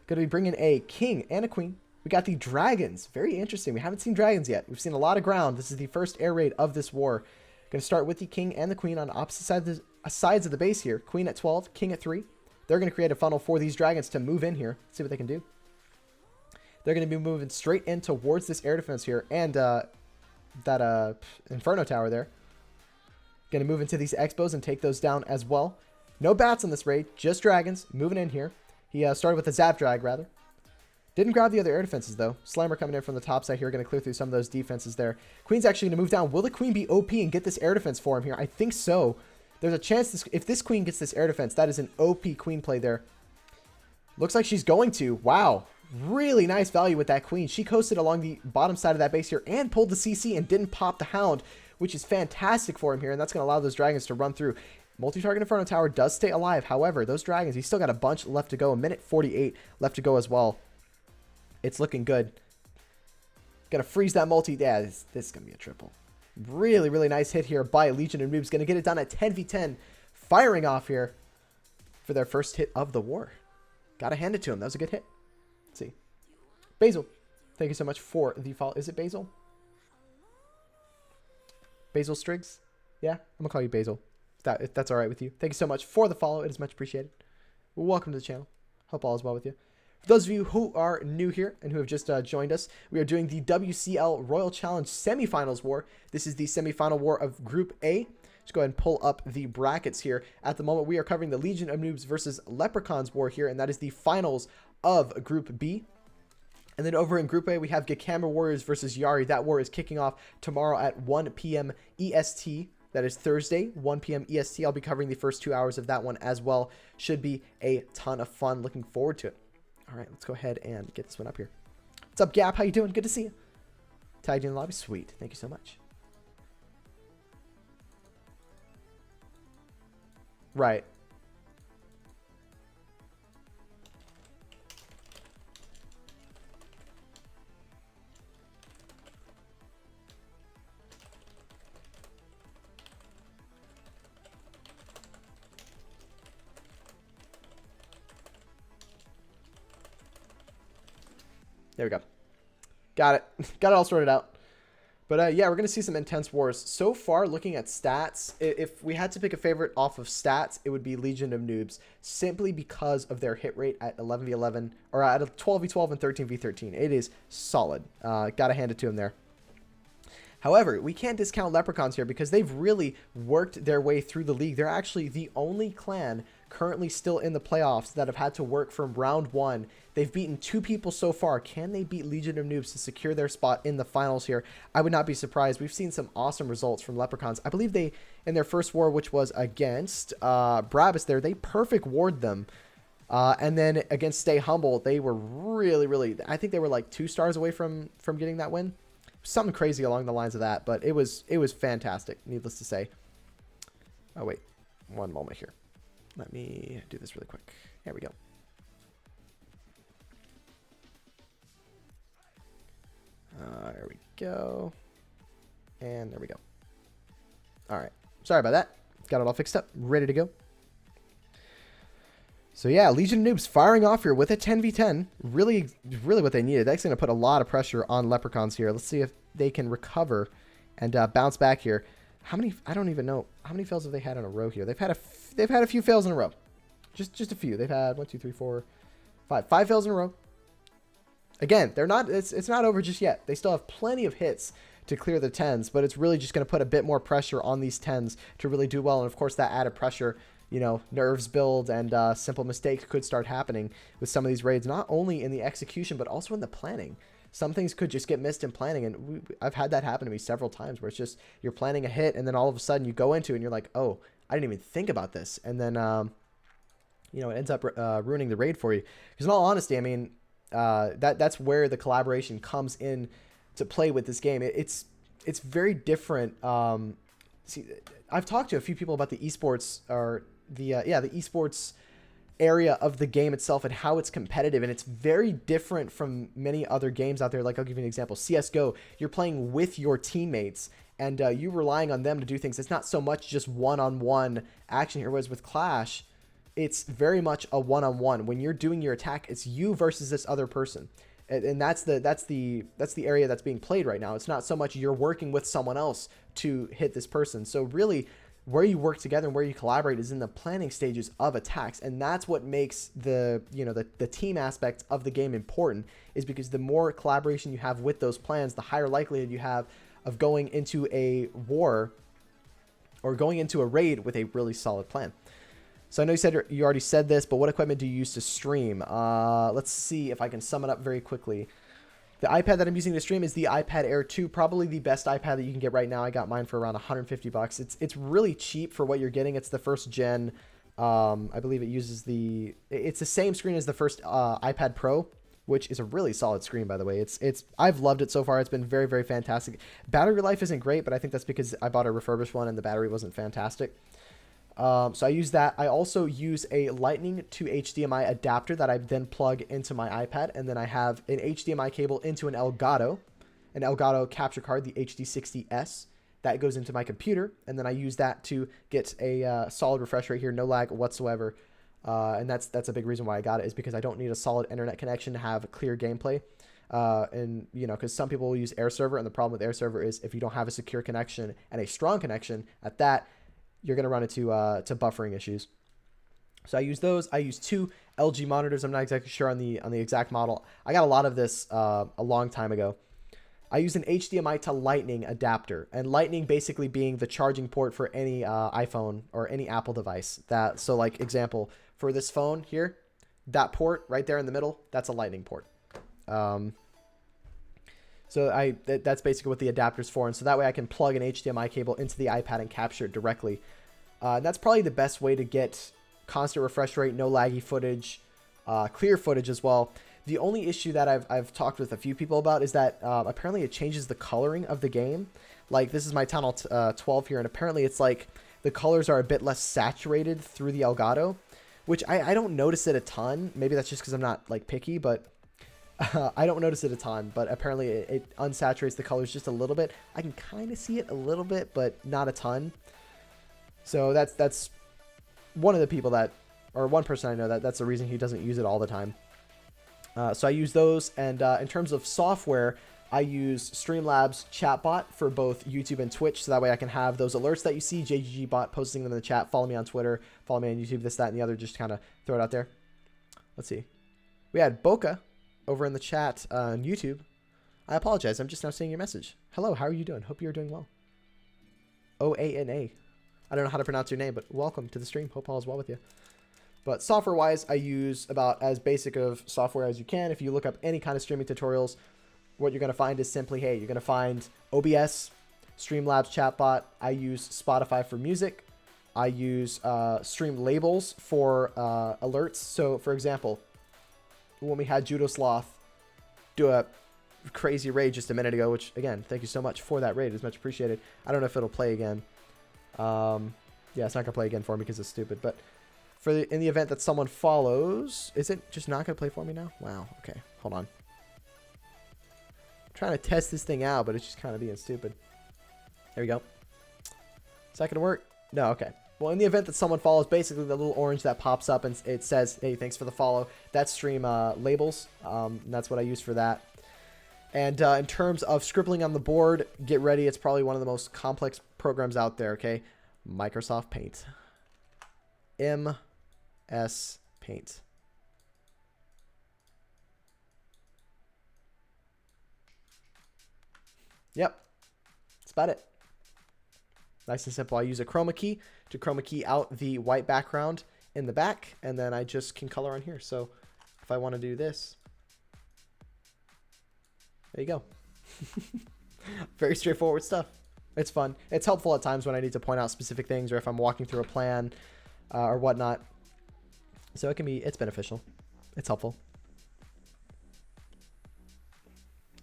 Going to be bringing a king and a queen. We got the dragons. Very interesting. We haven't seen dragons yet. We've seen a lot of ground. This is the first air raid of this war. Going to start with the king and the queen on opposite sides of the base here. Queen at 12, king at 3. They're going to create a funnel for these dragons to move in here. See what they can do. They're going to be moving straight in towards this air defense here. And that Inferno Tower there. Going to move into these Expos and take those down as well. No bats on this raid. Just dragons moving in here. He started with a Zap Drag, rather. Didn't grab the other air defenses, though. Slammer coming in from the top side here. Going to clear through some of those defenses there. Queen's actually going to move down. Will the queen be OP and get this air defense for him here? I think so. There's a chance if this queen gets this air defense, that is an OP queen play there. Looks like she's going to. Wow. Really nice value with that queen. She coasted along the bottom side of that base here and pulled the CC and didn't pop the Hound, which is fantastic for him here. And that's going to allow those dragons to run through. Multi-target Inferno Tower does stay alive. However, those dragons, he's still got a bunch left to go. A minute 48 left to go as well. It's looking good. Going to freeze that multi. Yeah, this is going to be a triple. Really, really nice hit here by Legion of Noobs. Going to get it done at 10v10. Firing off here for their first hit of the war. Got to hand it to him. That was a good hit. Let's see. Basil, thank you so much for the follow. Is it Basil? Basil Striggs? Yeah, I'm going to call you Basil. If that's all right with you. Thank you so much for the follow. It is much appreciated. Welcome to the channel. Hope all is well with you. For those of you who are new here and who have just joined us, we are doing the WCL Royal Challenge semifinals war. This is the semifinal war of Group A. Just go ahead and pull up the brackets here. At the moment, we are covering the Legion of Noobs versus Leprechauns war here, and that is the finals of Group B. And then over in Group A, we have Gakama Warriors versus Yari. That war is kicking off tomorrow at 1 p.m. EST. That is Thursday, 1 p.m. EST. I'll be covering the first 2 hours of that one as well. Should be a ton of fun. Looking forward to it. All right, let's go ahead and get this one up here. What's up, Gap? How you doing? Good to see you. Tagged in the lobby. Sweet. Thank you so much. Right. There we go. Got it. Got it all sorted out. But yeah, we're going to see some intense wars. So far, looking at stats, if we had to pick a favorite off of stats, it would be Legion of Noobs, simply because of their hit rate at 11v11, or at 12v12 and 13v13. It is solid. Got to hand it to them there. However, we can't discount Leprechauns here because they've really worked their way through the league. They're actually the only clan currently still in the playoffs that have had to work from round 1. They've beaten 2 people so far. Can they beat Legion of Noobs to secure their spot in the finals here? I would not be surprised. We've seen some awesome results from Leprechauns. I believe they, in their first war, which was against Brabus there, they perfect warred them. And then against Stay Humble, they were really, I think they were like 2 stars away from getting that win. Something crazy along the lines of that, but it was fantastic, needless to say. Oh, wait. One moment here. Let me do this really quick. There we go. There we go. And there we go. All right. Sorry about that. Got it all fixed up. Ready to go. So yeah, Legion of Noobs firing off here with a 10v10. Really what they needed. That's going to put a lot of pressure on Leprechauns here. Let's see if they can recover and bounce back here. How many? I don't even know. How many fails have they had in a row here? They've had a few fails in a row. Just a few. They've had 1, 2, 3, 4, 5. 5 fails in a row. Again, they're not. It's not over just yet. They still have plenty of hits to clear the 10s, but it's really just going to put a bit more pressure on these 10s to really do well. And of course, that added pressure, you know, nerves build and simple mistakes could start happening with some of these raids, not only in the execution, but also in the planning. Some things could just get missed in planning, and I've had that happen to me several times where it's just you're planning a hit, and then all of a sudden you go into it and you're like, oh, I didn't even think about this. And then, you know, it ends up ruining the raid for you. Because in all honesty, I mean, that's where the collaboration comes in to play with this game. It's very different. See, I've talked to a few people about the esports, or the esports area of the game itself and how it's competitive, and it's very different from many other games out there. Like, I'll give you an example. CSGO, you're playing with your teammates, and you're relying on them to do things. It's not so much just one-on-one action here, whereas with Clash, it's very much a one-on-one. When you're doing your attack, it's you versus this other person. And that's the area that's being played right now. It's not so much you're working with someone else to hit this person. So really, where you work together and where you collaborate is in the planning stages of attacks, and that's what makes the team aspect of the game important. Is because the more collaboration you have with those plans, the higher likelihood you have of going into a war or going into a raid with a really solid plan. So I know you already said this, but what equipment do you use to stream? Let's see if I can sum it up very quickly. The iPad that I'm using to stream is the iPad Air 2, probably the best iPad that you can get right now. I got mine for around 150 bucks. It's really cheap for what you're getting. It's the first gen. I believe it uses it's the same screen as the first iPad Pro, which is a really solid screen, by the way. I've loved it so far. It's been very, very fantastic. Battery life isn't great, but I think that's because I bought a refurbished one and the battery wasn't fantastic. So I use that. I also use a Lightning to HDMI adapter that I then plug into my iPad, and then I have an HDMI cable into an Elgato capture card, the HD60S, that goes into my computer, and then I use that to get a solid refresh rate here, no lag whatsoever. And that's a big reason why I got it, is because I don't need a solid internet connection to have clear gameplay. And you know, because some people will use Air Server, and the problem with Air Server is if you don't have a secure connection and a strong connection at that, you're going to run into to buffering issues. So I use those. I use 2 LG monitors. I'm not exactly sure on the exact model. I got a lot of this a long time ago. I use an HDMI to Lightning adapter, and Lightning basically being the charging port for any iPhone or any Apple device. So like example, for this phone here, that port right there in the middle, that's a Lightning port. So that's basically what the adapter's for. And so that way I can plug an HDMI cable into the iPad and capture it directly. And that's probably the best way to get constant refresh rate, no laggy footage, clear footage as well. The only issue that I've talked with a few people about is that apparently it changes the coloring of the game. Like, this is my Town Hall 12 here, and apparently it's like the colors are a bit less saturated through the Elgato, which I don't notice it a ton. Maybe that's just because I'm not, like, picky, but I don't notice it a ton. But apparently it unsaturates the colors just a little bit. I can kind of see it a little bit, but not a ton. So that's one of the people that, or one person I know that's the reason he doesn't use it all the time. So I use those, and in terms of software, I use Streamlabs chatbot for both YouTube and Twitch, so that way I can have those alerts that you see, JGGbot posting them in the chat, follow me on Twitter, follow me on YouTube, this, that, and the other, just kind of throw it out there. Let's see. We had Boca over in the chat on YouTube. I apologize, I'm just now seeing your message. Hello, how are you doing? Hope you're doing well. O-A-N-A. I don't know how to pronounce your name, but welcome to the stream. Hope all is well with you. But software-wise, I use about as basic of software as you can. If you look up any kind of streaming tutorials, what you're going to find is simply, hey, you're going to find OBS, Streamlabs chatbot. I use Spotify for music. I use Stream Labels for alerts. So, for example, when we had Judo Sloth do a crazy raid just a minute ago, which, again, thank you so much for that raid. It's much appreciated. I don't know if it'll play again. Yeah, it's not going to play again for me because it's stupid, but in the event that someone follows, is it just not going to play for me now? Wow. Okay. Hold on. I'm trying to test this thing out, but it's just kind of being stupid. There we go. Is that going to work? No. Okay. Well, in the event that someone follows, basically the little orange that pops up and it says, hey, thanks for the follow. That's Stream Labels. And that's what I use for that. And in terms of scribbling on the board, get ready. It's probably one of the most complex programs out there. Okay. Microsoft Paint. MS Paint. Yep. That's about it. Nice and simple. I use a chroma key to chroma key out the white background in the back, and then I just can color on here. So if I want to do this, there you go. Very straightforward stuff. It's fun. It's helpful at times when I need to point out specific things or if I'm walking through a plan or whatnot. So it's beneficial. It's helpful.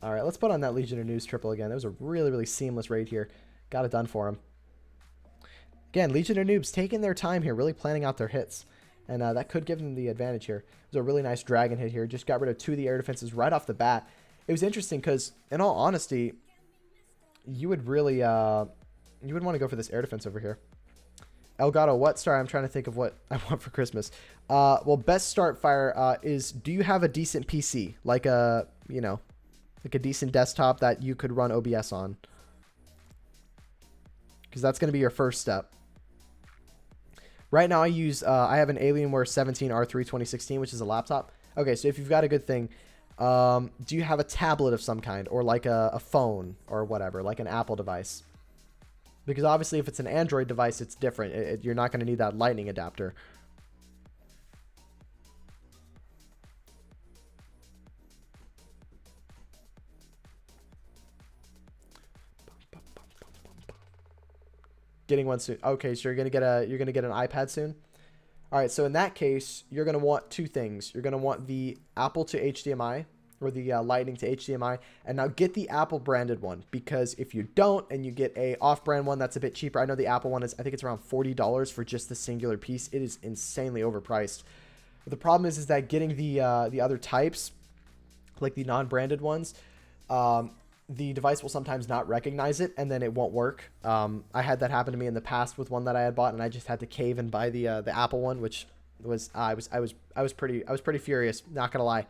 All right, let's put on that Legion of Noobs triple again. That was a really, really seamless raid here. Got it done for him. Again, Legion of Noobs taking their time here, really planning out their hits. And that could give them the advantage here. It was a really nice dragon hit here. Just got rid of 2 of the air defenses right off the bat. It was interesting because, in all honesty, you would really, you would want to go for this air defense over here. Elgato, what? Sorry, I'm trying to think of what I want for Christmas. Well, best start fire is, do you have a decent PC? Like a, like a decent desktop that you could run OBS on? Because that's going to be your first step. Right now I have an Alienware 17R3 2016, which is a laptop. Okay, so if you've got a good thing, do you have a tablet of some kind or like a phone or whatever, like an Apple device? Because obviously if it's an Android device, it's different. You're not going to need that lightning adapter. Getting one soon. Okay, so you're gonna get an iPad soon. All right, so in that case, you're gonna want 2 things. You're gonna want the Apple to HDMI or the Lightning to HDMI, and now get the Apple branded one, because if you don't and you get a off-brand one that's a bit cheaper, I know the Apple one is, I think it's around $40 for just the singular piece. It is insanely overpriced. But the problem is that getting the other types, like the non-branded ones, the device will sometimes not recognize it, and then it won't work. I had that happen to me in the past with one that I had bought, and I just had to cave and buy the Apple one, which was I was pretty furious, not gonna lie.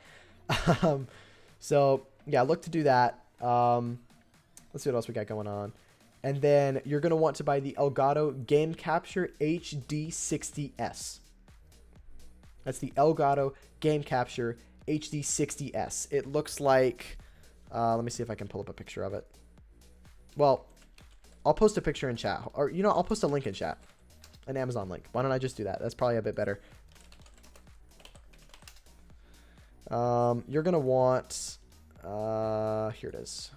So yeah, look to do that. Let's see what else we got going on. And then you're gonna want to buy the Elgato Game Capture HD60S. That's the Elgato Game Capture HD60S. It looks like, let me see if I can pull up a picture of it. Well, I'll post a picture in chat, or I'll post a link in chat, an Amazon link. Why don't I just do that? That's probably a bit better. You're gonna want, here it is.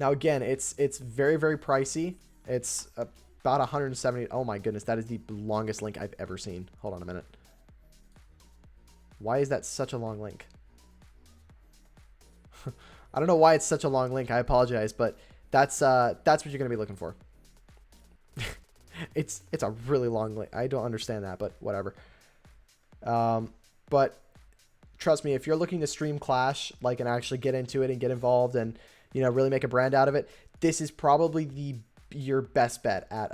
Now again, it's very, very pricey. It's about 170. Oh my goodness, that is the longest link I've ever seen. Hold on a minute. Why is that such a long link? I don't know why it's such a long link. I apologize, but that's what you're gonna be looking for. It's a really long link. I don't understand that, but whatever. But trust me, if you're looking to stream Clash, like, and actually get into it and get involved and, you know, really make a brand out of it, this is probably your best bet at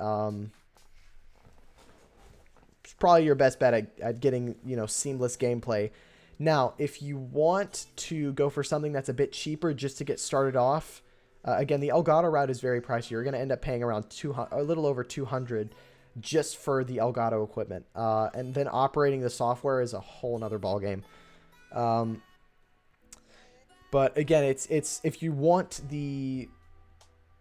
it's probably your best bet at getting, you know, seamless gameplay. Now, if you want to go for something that's a bit cheaper just to get started off, again, the Elgato route is very pricey. You're going to end up paying around a little over 200 just for the Elgato equipment. And then operating the software is a whole nother ballgame. But again, it's if you want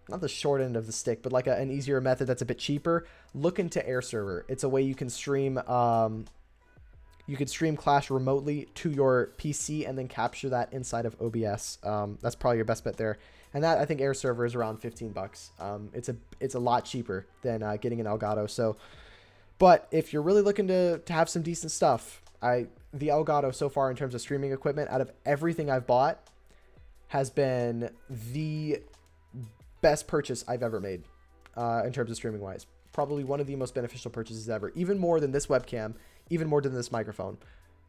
not the short end of the stick, but like an easier method that's a bit cheaper, look into Air Server. It's a way you can stream Clash remotely to your PC and then capture that inside of OBS. That's probably your best bet there. And that, I think, Air Server is around $15. It's a lot cheaper than getting an Elgato. So, but if you're really looking to have some decent stuff, the Elgato so far in terms of streaming equipment, out of everything I've bought, has been the best purchase I've ever made in terms of streaming wise. Probably one of the most beneficial purchases ever, even more than this webcam, even more than this microphone,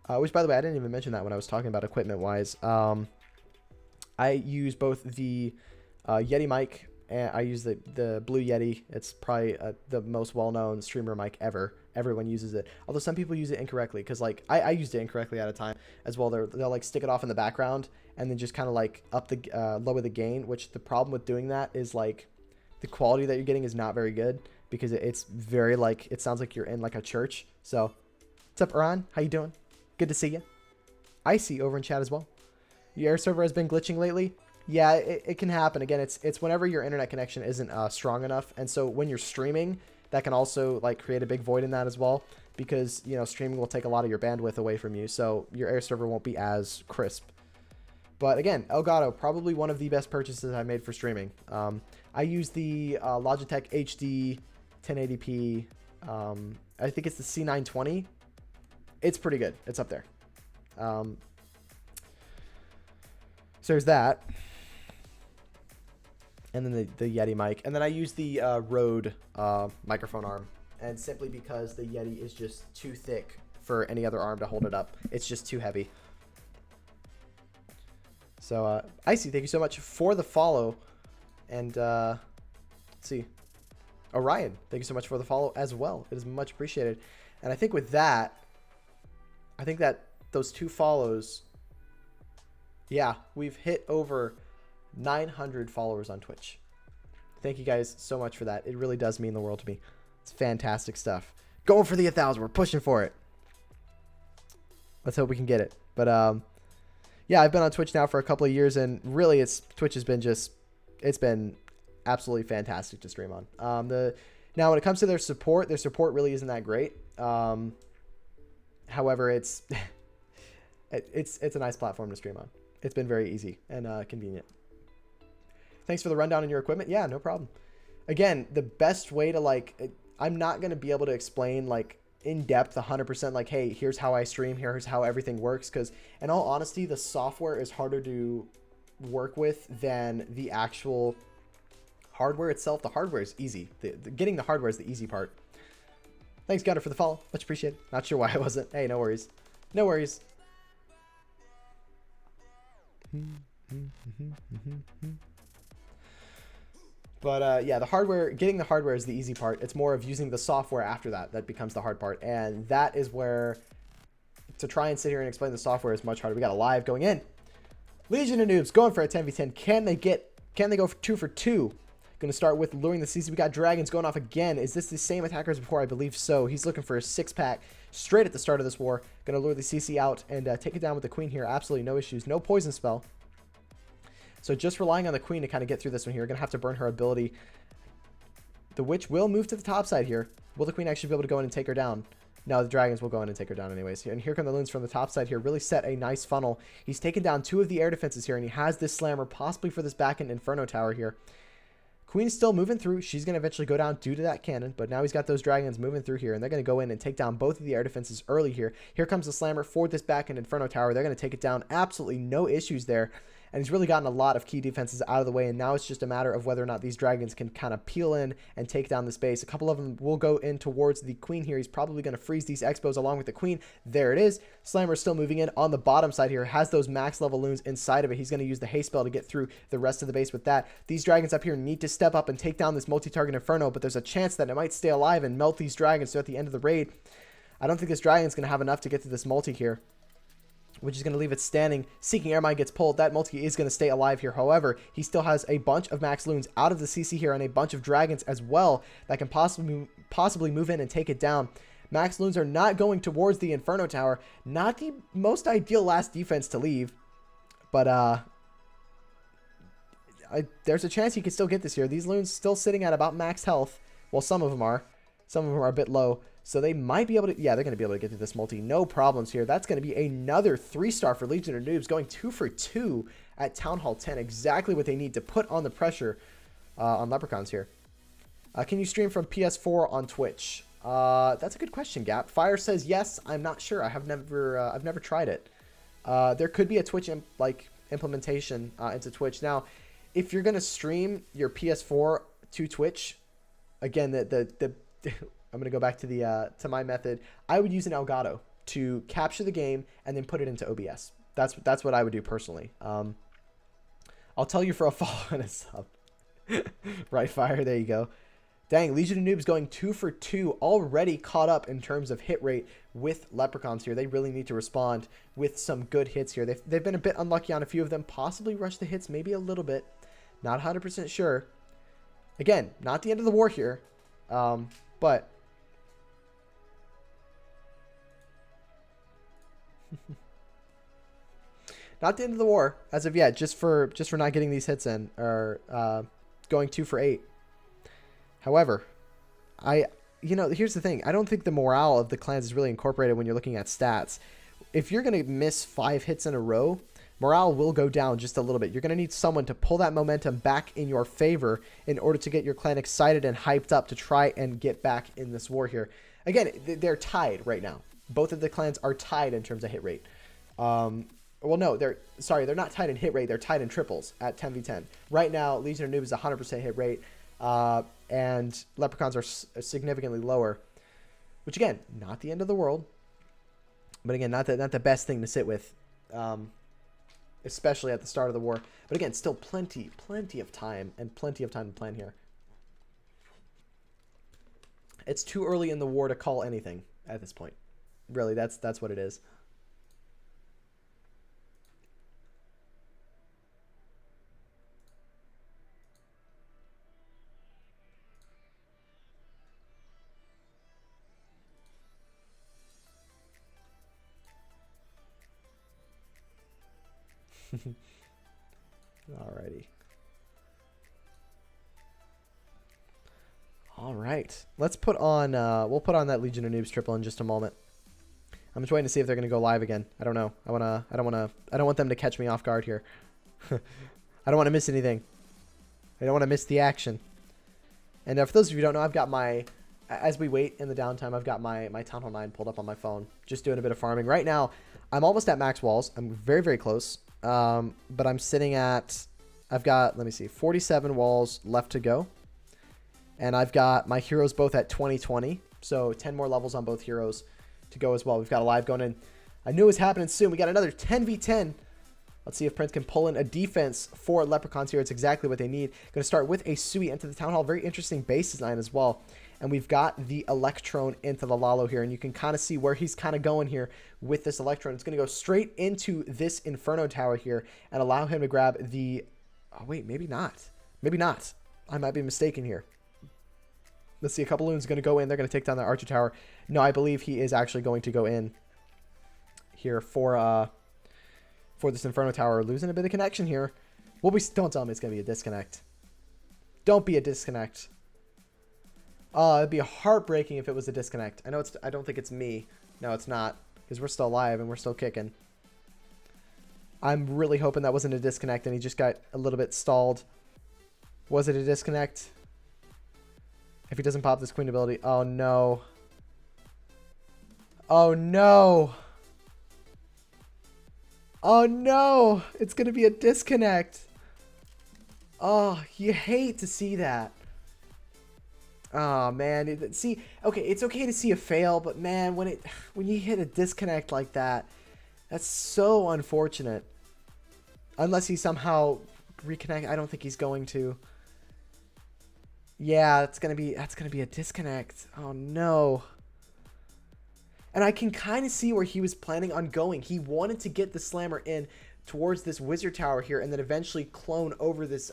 which, by the way, I didn't even mention that when I was talking about equipment wise. I use both the Yeti mic and I use the Blue Yeti. It's probably the most well-known streamer mic ever. Everyone uses it, although some people use it incorrectly, because like I used it incorrectly at a time as well. They'll like stick it off in the background and then just kind of like lower the gain, which the problem with doing that is like the quality that you're getting is not very good, because it's very like, it sounds like you're in like a church. So what's up, Iran? How you doing? Good to see you. Icy over in chat as well. Your Air Server has been glitching lately. Yeah, it can happen. Again, it's whenever your internet connection isn't strong enough. And so when you're streaming, that can also like create a big void in that as well, because, you know, streaming will take a lot of your bandwidth away from you. So your Air Server won't be as crisp. But again, Elgato, probably one of the best purchases I made for streaming. I use the Logitech HD 1080p. I think it's the C920. It's pretty good. It's up there. So there's that. And then the Yeti mic. And then I use the Rode microphone arm. And simply because the Yeti is just too thick for any other arm to hold it up. It's just too heavy. So, Icy, thank you so much for the follow. And, let's see. Orion, thank you so much for the follow as well. It is much appreciated. And I think with that, I think that those two follows, yeah, we've hit over 900 followers on Twitch. Thank you guys so much for that. It really does mean the world to me. It's fantastic stuff. Going for the 1,000. We're pushing for it. Let's hope we can get it. But, yeah, I've been on Twitch now for a couple of years, and really Twitch has been it's been absolutely fantastic to stream on. Now when it comes to their support really isn't that great. However, it's a nice platform to stream on. It's been very easy and convenient. Thanks for the rundown on your equipment. Yeah, no problem. Again, the best way to like, I'm not going to be able to explain like in depth 100% like, hey, here's how I stream, here's how everything works, because in all honesty, the software is harder to work with than the actual hardware itself. The hardware is easy. Getting the hardware is the easy part. Thanks, Gunner, for the follow. Much appreciated. Not sure why I wasn't. Hey, no worries. No worries. But yeah, getting the hardware is the easy part. It's more of using the software after that becomes the hard part. And that is where, to try and sit here and explain the software is much harder. We got a live going in. Legion of Noobs going for a 10v10. Can they go for 2 for 2? Going to start with luring the CC. We got Dragons going off again. Is this the same attacker as before? I believe so. He's looking for a 6-pack straight at the start of this war. Going to lure the CC out and take it down with the Queen here. Absolutely no issues. No poison spell. So just relying on the Queen to kind of get through this one here. Going to have to burn her ability. The Witch will move to the top side here. Will the Queen actually be able to go in and take her down? No, the dragons will go in and take her down anyways. And here come the loons from the top side here. Really set a nice funnel. He's taken down 2 of the air defenses here, and he has this slammer possibly for this back end Inferno Tower here. Queen's still moving through. She's going to eventually go down due to that cannon, but now he's got those dragons moving through here, and they're going to go in and take down both of the air defenses early here. Here comes the slammer for this back end Inferno Tower. They're going to take it down. Absolutely no issues there. And he's really gotten a lot of key defenses out of the way, and now it's just a matter of whether or not these dragons can kind of peel in and take down this base. A couple of them will go in towards the queen here. He's probably going to freeze these expos along with the queen. There it is. Slammer is still moving in on the bottom side here. Has those max level loons inside of it. He's going to use the haste spell to get through the rest of the base with that. These dragons up here need to step up and take down this multi-target Inferno, but there's a chance that it might stay alive and melt these dragons. So at the end of the raid, I don't think this dragon's going to have enough to get to this multi here, which is going to leave it standing. Seeking Airmine gets pulled. That multi is going to stay alive here. However, he still has a bunch of max loons out of the CC here and a bunch of dragons as well that can possibly move in and take it down. Max loons are not going towards the Inferno Tower. Not the most ideal last defense to leave, but there's a chance he can still get this here. These loons still sitting at about max health. Well, some of them are. Some of them are a bit low. So they might be able to, yeah, they're going to be able to get to this multi. No problems here. That's going to be another 3-star for Legion of Noobs, going 2 for 2 at Town Hall 10. Exactly what they need to put on the pressure on Leprechauns here. Can you stream from PS4 on Twitch? That's a good question, Gap. Fire says yes. I'm not sure. I've never tried it. There could be a Twitch implementation into Twitch. Now, if you're going to stream your PS4 to Twitch, again, I'm going to go back to the to my method. I would use an Elgato to capture the game and then put it into OBS. That's what I would do personally. I'll tell you for a follow and a sub. Right, Fire. There you go. Dang, Legion of Noobs going 2 for 2, already caught up in terms of hit rate with Leprechauns here. They really need to respond with some good hits here. They've been a bit unlucky on a few of them. Possibly rush the hits maybe a little bit. Not 100% sure. Again, not the end of the war here, but not the end of the war as of yet. Just for not getting these hits in, or going 2 for 8. However, here's the thing. I don't think the morale of the clans is really incorporated when you're looking at stats. If you're going to miss 5 hits in a row, morale will go down just a little bit. You're going to need someone to pull that momentum back in your favor in order to get your clan excited and hyped up to try and get back in this war here. Again, they're tied right now. Both of the clans are tied in terms of hit rate. Well, no, they're not tied in hit rate. They're tied in triples at 10v10. Right now, Legion of Noobs is 100% hit rate, and Leprechauns are significantly lower, which, again, not the end of the world, but, again, not the best thing to sit with, especially at the start of the war. But, again, still plenty of time and plenty of time to plan here. It's too early in the war to call anything at this point. Really, that's what it is. Alrighty. All right. Let's put on. We'll put on that Legion of Noobs triple in just a moment. I'm just waiting to see if they're gonna go live again. I don't know. I don't want them to catch me off guard here. I don't want to miss anything. I don't want to miss the action. And for those of you who don't know, I've got my. As we wait in the downtime, I've got my Town Hall 9 pulled up on my phone, just doing a bit of farming. Right now, I'm almost at max walls. I'm very, very close. But I'm sitting at, I've got, let me see, 47 walls left to go. And I've got my heroes both at 2020. So 10 more levels on both heroes to go as well. We've got a live going in. I knew it was happening soon. We got another 10v10. Let's see if Prince can pull in a defense for Leprechauns here. It's exactly what they need. Going to start with a Sui into the Town Hall. Very interesting base design as well. And we've got the Electron into the Lalo here. And you can kind of see where he's kind of going here with this Electron. It's going to go straight into this Inferno Tower here and allow him to grab the... Oh, wait, maybe not. Maybe not. I might be mistaken here. Let's see. A couple loons are going to go in. They're going to take down the Archer Tower. No, I believe he is actually going to go in here for this Inferno Tower. Losing a bit of connection here. Don't tell me it's going to be a disconnect. Don't be a disconnect. It'd be heartbreaking if it was a disconnect. I know it's. I don't think it's me. No, it's not, because we're still alive and we're still kicking. I'm really hoping that wasn't a disconnect and he just got a little bit stalled. Was it a disconnect? If he doesn't pop this queen ability, oh no. Oh no. Oh no. It's gonna be a disconnect. Oh, you hate to see that. Oh man, see, okay, it's okay to see a fail, but man, when you hit a disconnect like that, that's so unfortunate. Unless he somehow reconnect, I don't think he's going to. Yeah, that's gonna be a disconnect. Oh no. And I can kind of see where he was planning on going. He wanted to get the slammer in towards this wizard tower here, and then eventually clone over this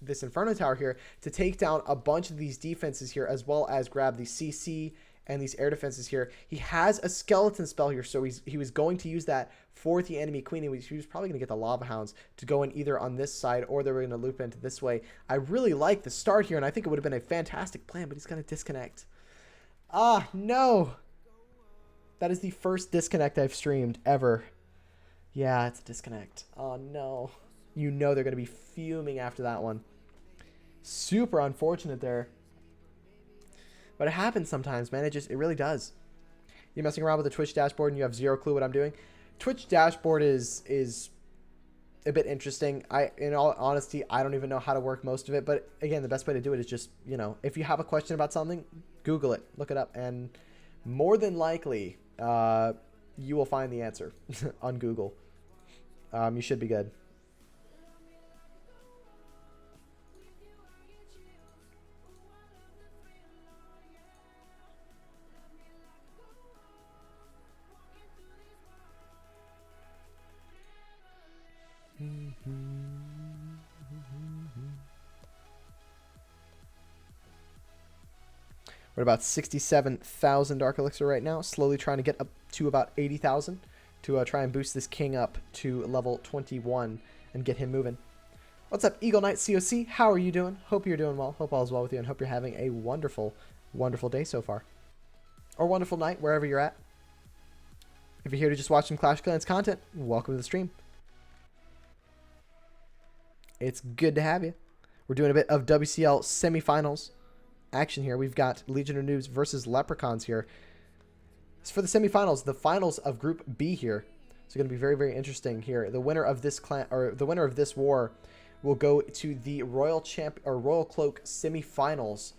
this Inferno Tower here to take down a bunch of these defenses here, as well as grab the CC and these air defenses here. He has a skeleton spell here, so he was going to use that for the enemy queen. He was probably going to get the lava hounds to go in either on this side, or they were going to loop into this way. I really like the start here, and I think it would have been a fantastic plan, but he's going to disconnect. Ah, no. That is the first disconnect I've streamed ever. Yeah, it's a disconnect. Oh, no. You know they're going to be fuming after that one. Super unfortunate there. But it happens sometimes, man. It really does. You're messing around with the Twitch dashboard and you have zero clue what I'm doing. Twitch dashboard is a bit interesting. In all honesty, I don't even know how to work most of it. But again, the best way to do it is just, you know, if you have a question about something, Google it, look it up, and more than likely, you will find the answer on Google. You should be good. We're at about 67,000 Dark Elixir right now. Slowly trying to get up to about 80,000 to try and boost this king up to level 21 and get him moving. What's up, Eagle Knight COC? How are you doing? Hope you're doing well. Hope all is well with you, and hope you're having a wonderful, wonderful day so far. Or wonderful night, wherever you're at. If you're here to just watch some Clash of Clans content, welcome to the stream. It's good to have you. We're doing a bit of WCL semifinals action here. We've got Legion of Noobs versus Leprechauns here. It's for the semifinals, the finals of Group B here. It's going to be very, very interesting here. The winner of this clan, or the winner of this war, will go to the Royal Cloak semifinals,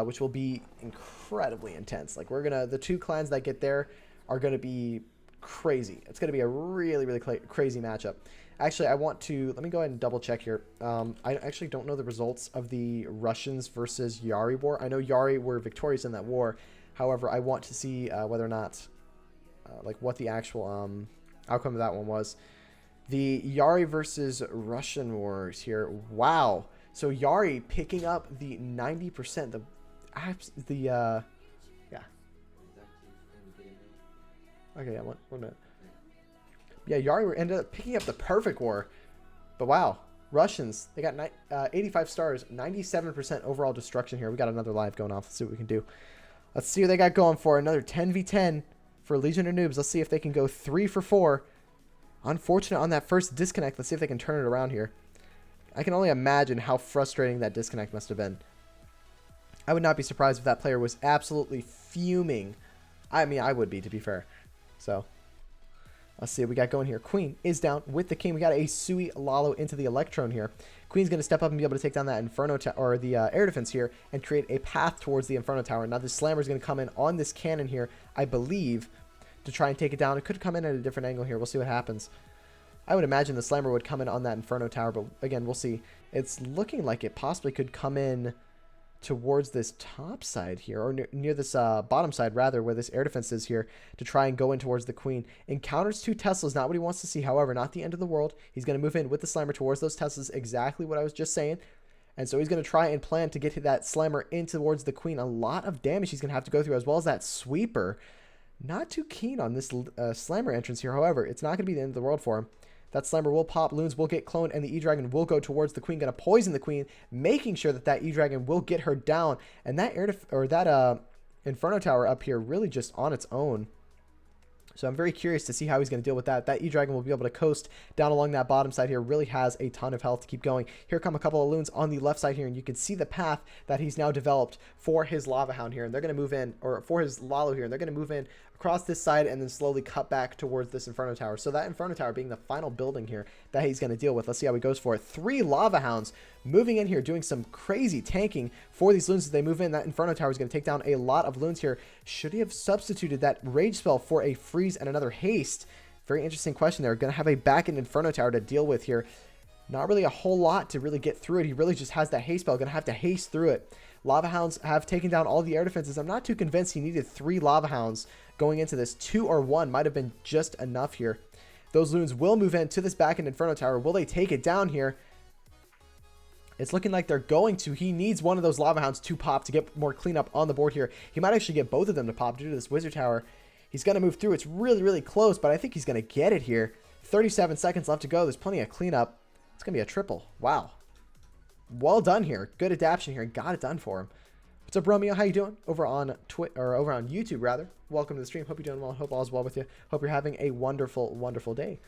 which will be incredibly intense. Like the two clans that get there are gonna be crazy. It's gonna be a really, really crazy matchup. Actually, let me go ahead and double check here. I actually don't know the results of the Russians versus Yari war. I know Yari were victorious in that war. However, I want to see whether or not, like what the actual outcome of that one was. The Yari versus Russian wars here. Wow. So Yari picking up the 90%. Yeah. Okay, yeah, one minute. Yeah, Yari ended up picking up the perfect war. But wow, Russians, they got 85 stars, 97% overall destruction here. We got another live going off. Let's see what we can do. Let's see what they got going for. Another 10v10 for Legion of Noobs. Let's see if they can go 3 for 4. Unfortunate on that first disconnect. Let's see if they can turn it around here. I can only imagine how frustrating that disconnect must have been. I would not be surprised if that player was absolutely fuming. I mean, I would be, to be fair. So, let's see what we got going here. Queen is down with the king. We got a Sui Lalo into the Electron here. Queen's going to step up and be able to take down that Inferno or the air defense here and create a path towards the Inferno Tower. Now, this Slammer is going to come in on this cannon here, I believe, to try and take it down. It could come in at a different angle here. We'll see what happens. I would imagine the Slammer would come in on that Inferno Tower, but again, we'll see. It's looking like it possibly could come in towards this top side here, or near this bottom side, rather, where this air defense is here, to try and go in towards the Queen. Encounters 2 Teslas, not what he wants to see. However, not the end of the world. He's going to move in with the Slammer towards those Teslas, exactly what I was just saying. And so he's going to try and plan to get that Slammer in towards the Queen. A lot of damage he's going to have to go through, as well as that Sweeper. Not too keen on this Slammer entrance here. However, it's not going to be the end of the world for him. That Slammer will pop. Loons will get cloned, and the E-Dragon will go towards the Queen. Going to poison the Queen, making sure that that E-Dragon will get her down. And that Inferno Tower up here really just on its own. So I'm very curious to see how he's going to deal with that. That E-Dragon will be able to coast down along that bottom side here. Really has a ton of health to keep going. Here come a couple of loons on the left side here, and you can see the path that he's now developed for his Lava Hound here. And they're going to move in, or for his Lalo here, and they're going to move in across this side and then slowly cut back towards this Inferno Tower. So that Inferno Tower being the final building here that he's going to deal with. Let's see how he goes for it. 3 Lava Hounds moving in here, doing some crazy tanking for these loons as they move in. That Inferno Tower is going to take down a lot of loons here. Should he have substituted that Rage spell for a freeze and another haste? Very interesting question there. Going to have a back-end Inferno Tower to deal with here. Not really a whole lot to really get through it. He really just has that haste spell. Going to have to haste through it. Lava Hounds have taken down all the air defenses. I'm not too convinced he needed 3 Lava Hounds going into this. 2 or 1 might have been just enough here. Those loons will move into this back-end Inferno Tower. Will they take it down here? It's looking like they're going to. He needs one of those Lava Hounds to pop to get more cleanup on the board here. He might actually get both of them to pop due to this Wizard Tower. He's going to move through. It's really, really close, but I think he's going to get it here. 37 seconds left to go. There's plenty of cleanup. It's going to be a triple. Wow. Well done here. Good adaptation here. Got it done for him. What's up, Romeo? How you doing? Over on over on YouTube, rather. Welcome to the stream. Hope you're doing well. Hope all is well with you. Hope you're having a wonderful, wonderful day.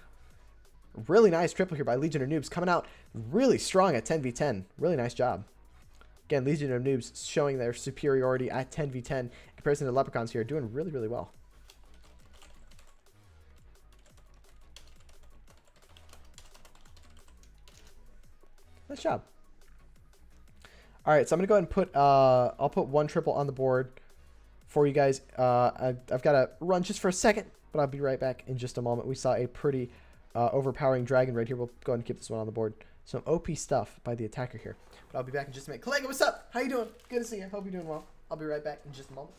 Really nice triple here by Legion of Noobs. Coming out really strong at 10v10. Really nice job. Again, Legion of Noobs showing their superiority at 10v10 in comparison to the Leprechauns here. Doing really, really well. Nice job. All right, so I'm going to go ahead and put, I'll put 1 triple on the board for you guys. I've got to run just for a second, but I'll be right back in just a moment. We saw a pretty overpowering dragon right here. We'll go ahead and keep this one on the board. Some OP stuff by the attacker here. But I'll be back in just a minute. Kalega, what's up? How you doing? Good to see you. Hope you're doing well. I'll be right back in just a moment.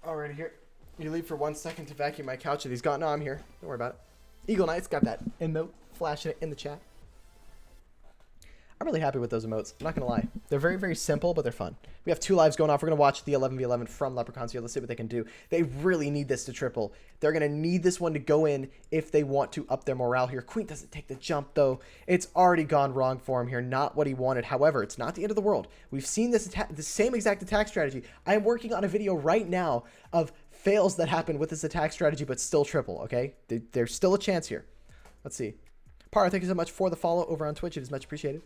Alrighty, here. You leave for 1 second to vacuum my couch that he's gone. No, I'm here. Don't worry about it. Eagle Knight's got that emote flashing it in the chat. I'm really happy with those emotes. I'm not going to lie. They're very, very simple, but they're fun. We have 2 lives going off. We're going to watch the 11v11 from Leprechauns here. Let's see what they can do. They really need this to triple. They're going to need this one to go in if they want to up their morale here. Queen doesn't take the jump, though. It's already gone wrong for him here. Not what he wanted. However, it's not the end of the world. We've seen this the same exact attack strategy. I am working on a video right now of fails that happen with this attack strategy, but still triple, okay? There's still a chance here. Let's see. Para, thank you so much for the follow over on Twitch. It is much appreciated.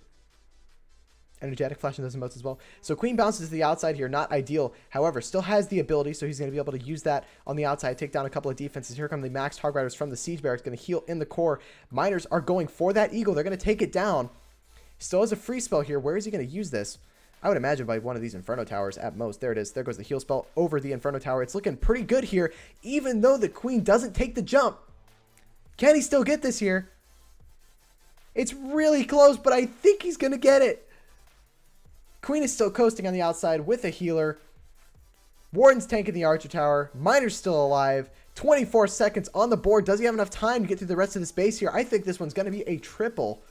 Energetic flashing those emotes as well. So Queen bounces to the outside here, not ideal. However, still has the ability, so he's going to be able to use that on the outside, take down a couple of defenses. Here come the maxed Hog Riders from the Siege Barracks, going to heal in the core. Miners are going for that Eagle. They're going to take it down. Still has a free spell here. Where is he going to use this? I would imagine by one of these Inferno Towers at most. There it is. There goes the heal spell over the Inferno Tower. It's looking pretty good here, even though the Queen doesn't take the jump. Can he still get this here? It's really close, but I think he's going to get it. Queen is still coasting on the outside with a healer. Warden's tanking the Archer Tower. Miner's still alive. 24 seconds on the board. Does he have enough time to get through the rest of the space here? I think this one's going to be a triple.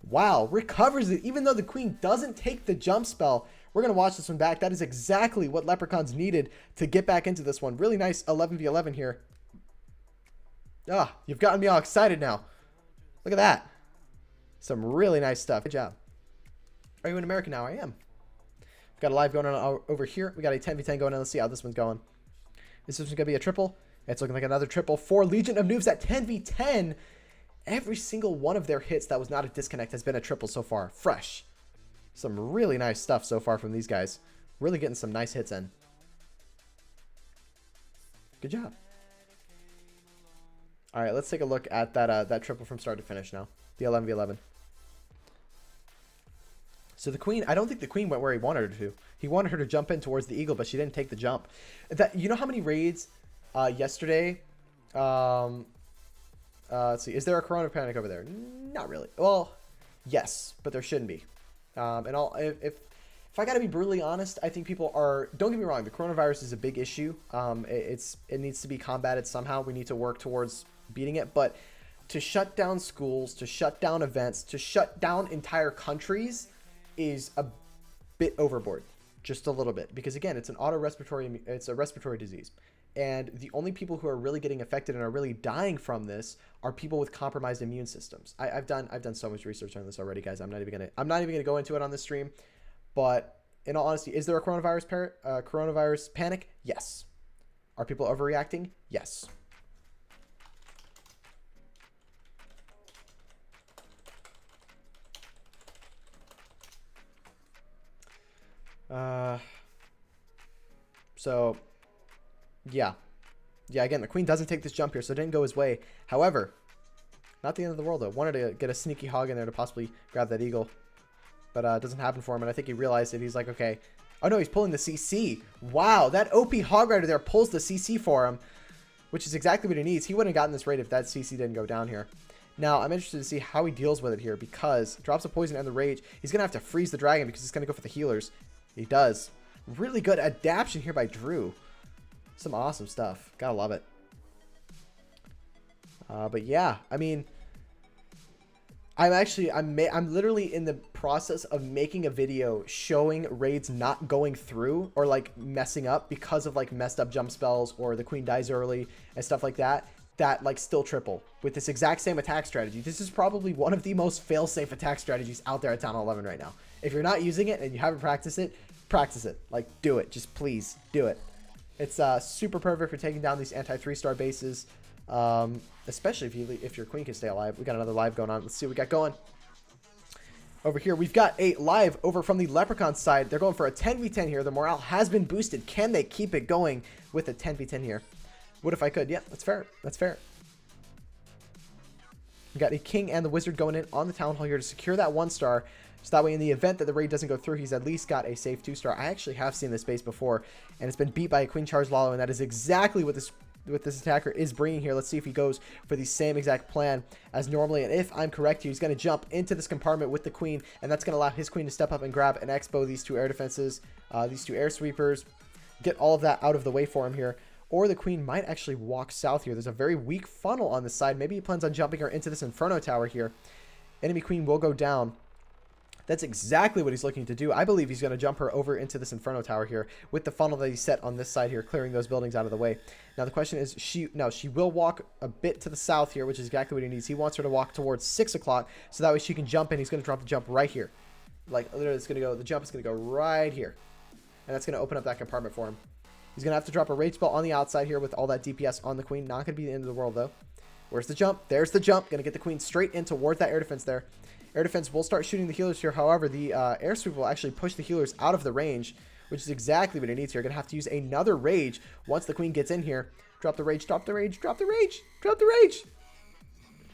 Wow. Recovers it. Even though the Queen doesn't take the jump spell. We're going to watch this one back. That is exactly what Leprechauns needed to get back into this one. Really nice 11v11 here. Ah, you've gotten me all excited now. Look at that. Some really nice stuff. Good job. Are you in America now? I am. We've got a live going on over here. We got a 10v10 going on. Let's see how this one's going. This one's going to be a triple. It's looking like another triple for Legion of Noobs at 10v10. Every single one of their hits that was not a disconnect has been a triple so far. Fresh. Some really nice stuff so far from these guys. Really getting some nice hits in. Good job. All right, let's take a look at that triple from start to finish now. The 11v11. So the Queen, I don't think the Queen went where he wanted her to. He wanted her to jump in towards the Eagle, but she didn't take the jump. You know how many raids yesterday? Let's see. Is there a Corona panic over there? Not really. Well, yes, but there shouldn't be. If I got to be brutally honest, I think people are. Don't get me wrong. The coronavirus is a big issue. It needs to be combated somehow. We need to work towards beating it. But to shut down schools, to shut down events, to shut down entire countries is a bit overboard, just a little bit, because again, it's a respiratory disease, and the only people who are really getting affected and are really dying from this are people with compromised immune systems. I've done so much research on this already, guys. I'm not even gonna go into it on this stream, but in all honesty, is there a coronavirus panic? Yes. Are people overreacting? Yes. So yeah, again, the Queen doesn't take this jump here, so it didn't go his way. However, not the end of the world though. Wanted to get a sneaky hog in there to possibly grab that Eagle, but it doesn't happen for him, and I think he realized it. He's like, okay, oh no, he's pulling the CC. Wow, that OP hog rider there pulls the CC for him, which is exactly what he needs. He wouldn't have gotten this raid if that CC didn't go down here. Now, I'm interested to see how he deals with it here, because drops of poison and the rage. He's going to have to freeze the dragon because he's going to go for the healers. He does. Really good adaptation here by Drew. Some awesome stuff. Gotta love it. But yeah, I mean, I'm literally in the process of making a video showing raids not going through or like messing up because of like messed up jump spells or the Queen dies early and stuff like that. That like still triple with this exact same attack strategy. This is probably one of the most fail-safe attack strategies out there at Town Hall 11 right now. If you're not using it and you haven't practiced it, practice it. Like, do it. Just please do it. It's super perfect for taking down these anti-3-star bases, especially if your Queen can stay alive. We got another live going on. Let's see what we got going. Over here, we've got a live over from the Leprechaun side. They're going for a 10v10 here. The morale has been boosted. Can they keep it going with a 10v10 here? What if I could? Yeah, that's fair. That's fair. We got a King and the Wizard going in on the Town Hall here to secure that 1-star. So that way, in the event that the raid doesn't go through, he's at least got a safe 2-star. I actually have seen this base before, and it's been beat by a Queen Charge Lalo, and that is exactly what this attacker is bringing here. Let's see if he goes for the same exact plan as normally. And if I'm correct here, he's going to jump into this compartment with the Queen, and that's going to allow his Queen to step up and grab and expo these 2 air defenses, these 2 air sweepers, get all of that out of the way for him here. Or the Queen might actually walk south here. There's a very weak funnel on the side. Maybe he plans on jumping her into this Inferno Tower here. Enemy Queen will go down. That's exactly what he's looking to do. I believe he's going to jump her over into this Inferno Tower here with the funnel that he set on this side here, clearing those buildings out of the way. Now the question is, she will walk a bit to the south here, which is exactly what he needs. He wants her to walk towards 6 o'clock, so that way she can jump in. He's going to drop the jump right here. Like, literally, the jump is going to go right here. And that's going to open up that compartment for him. He's going to have to drop a rage spell on the outside here with all that DPS on the Queen. Not going to be the end of the world, though. Where's the jump? There's the jump. Going to get the queen straight in towards that air defense there. Air defense will start shooting the healers here. However, the air sweep will actually push the healers out of the range, which is exactly what it needs here. Going to have to use another rage once the queen gets in here. Drop the rage, drop the rage, drop the rage, drop the rage.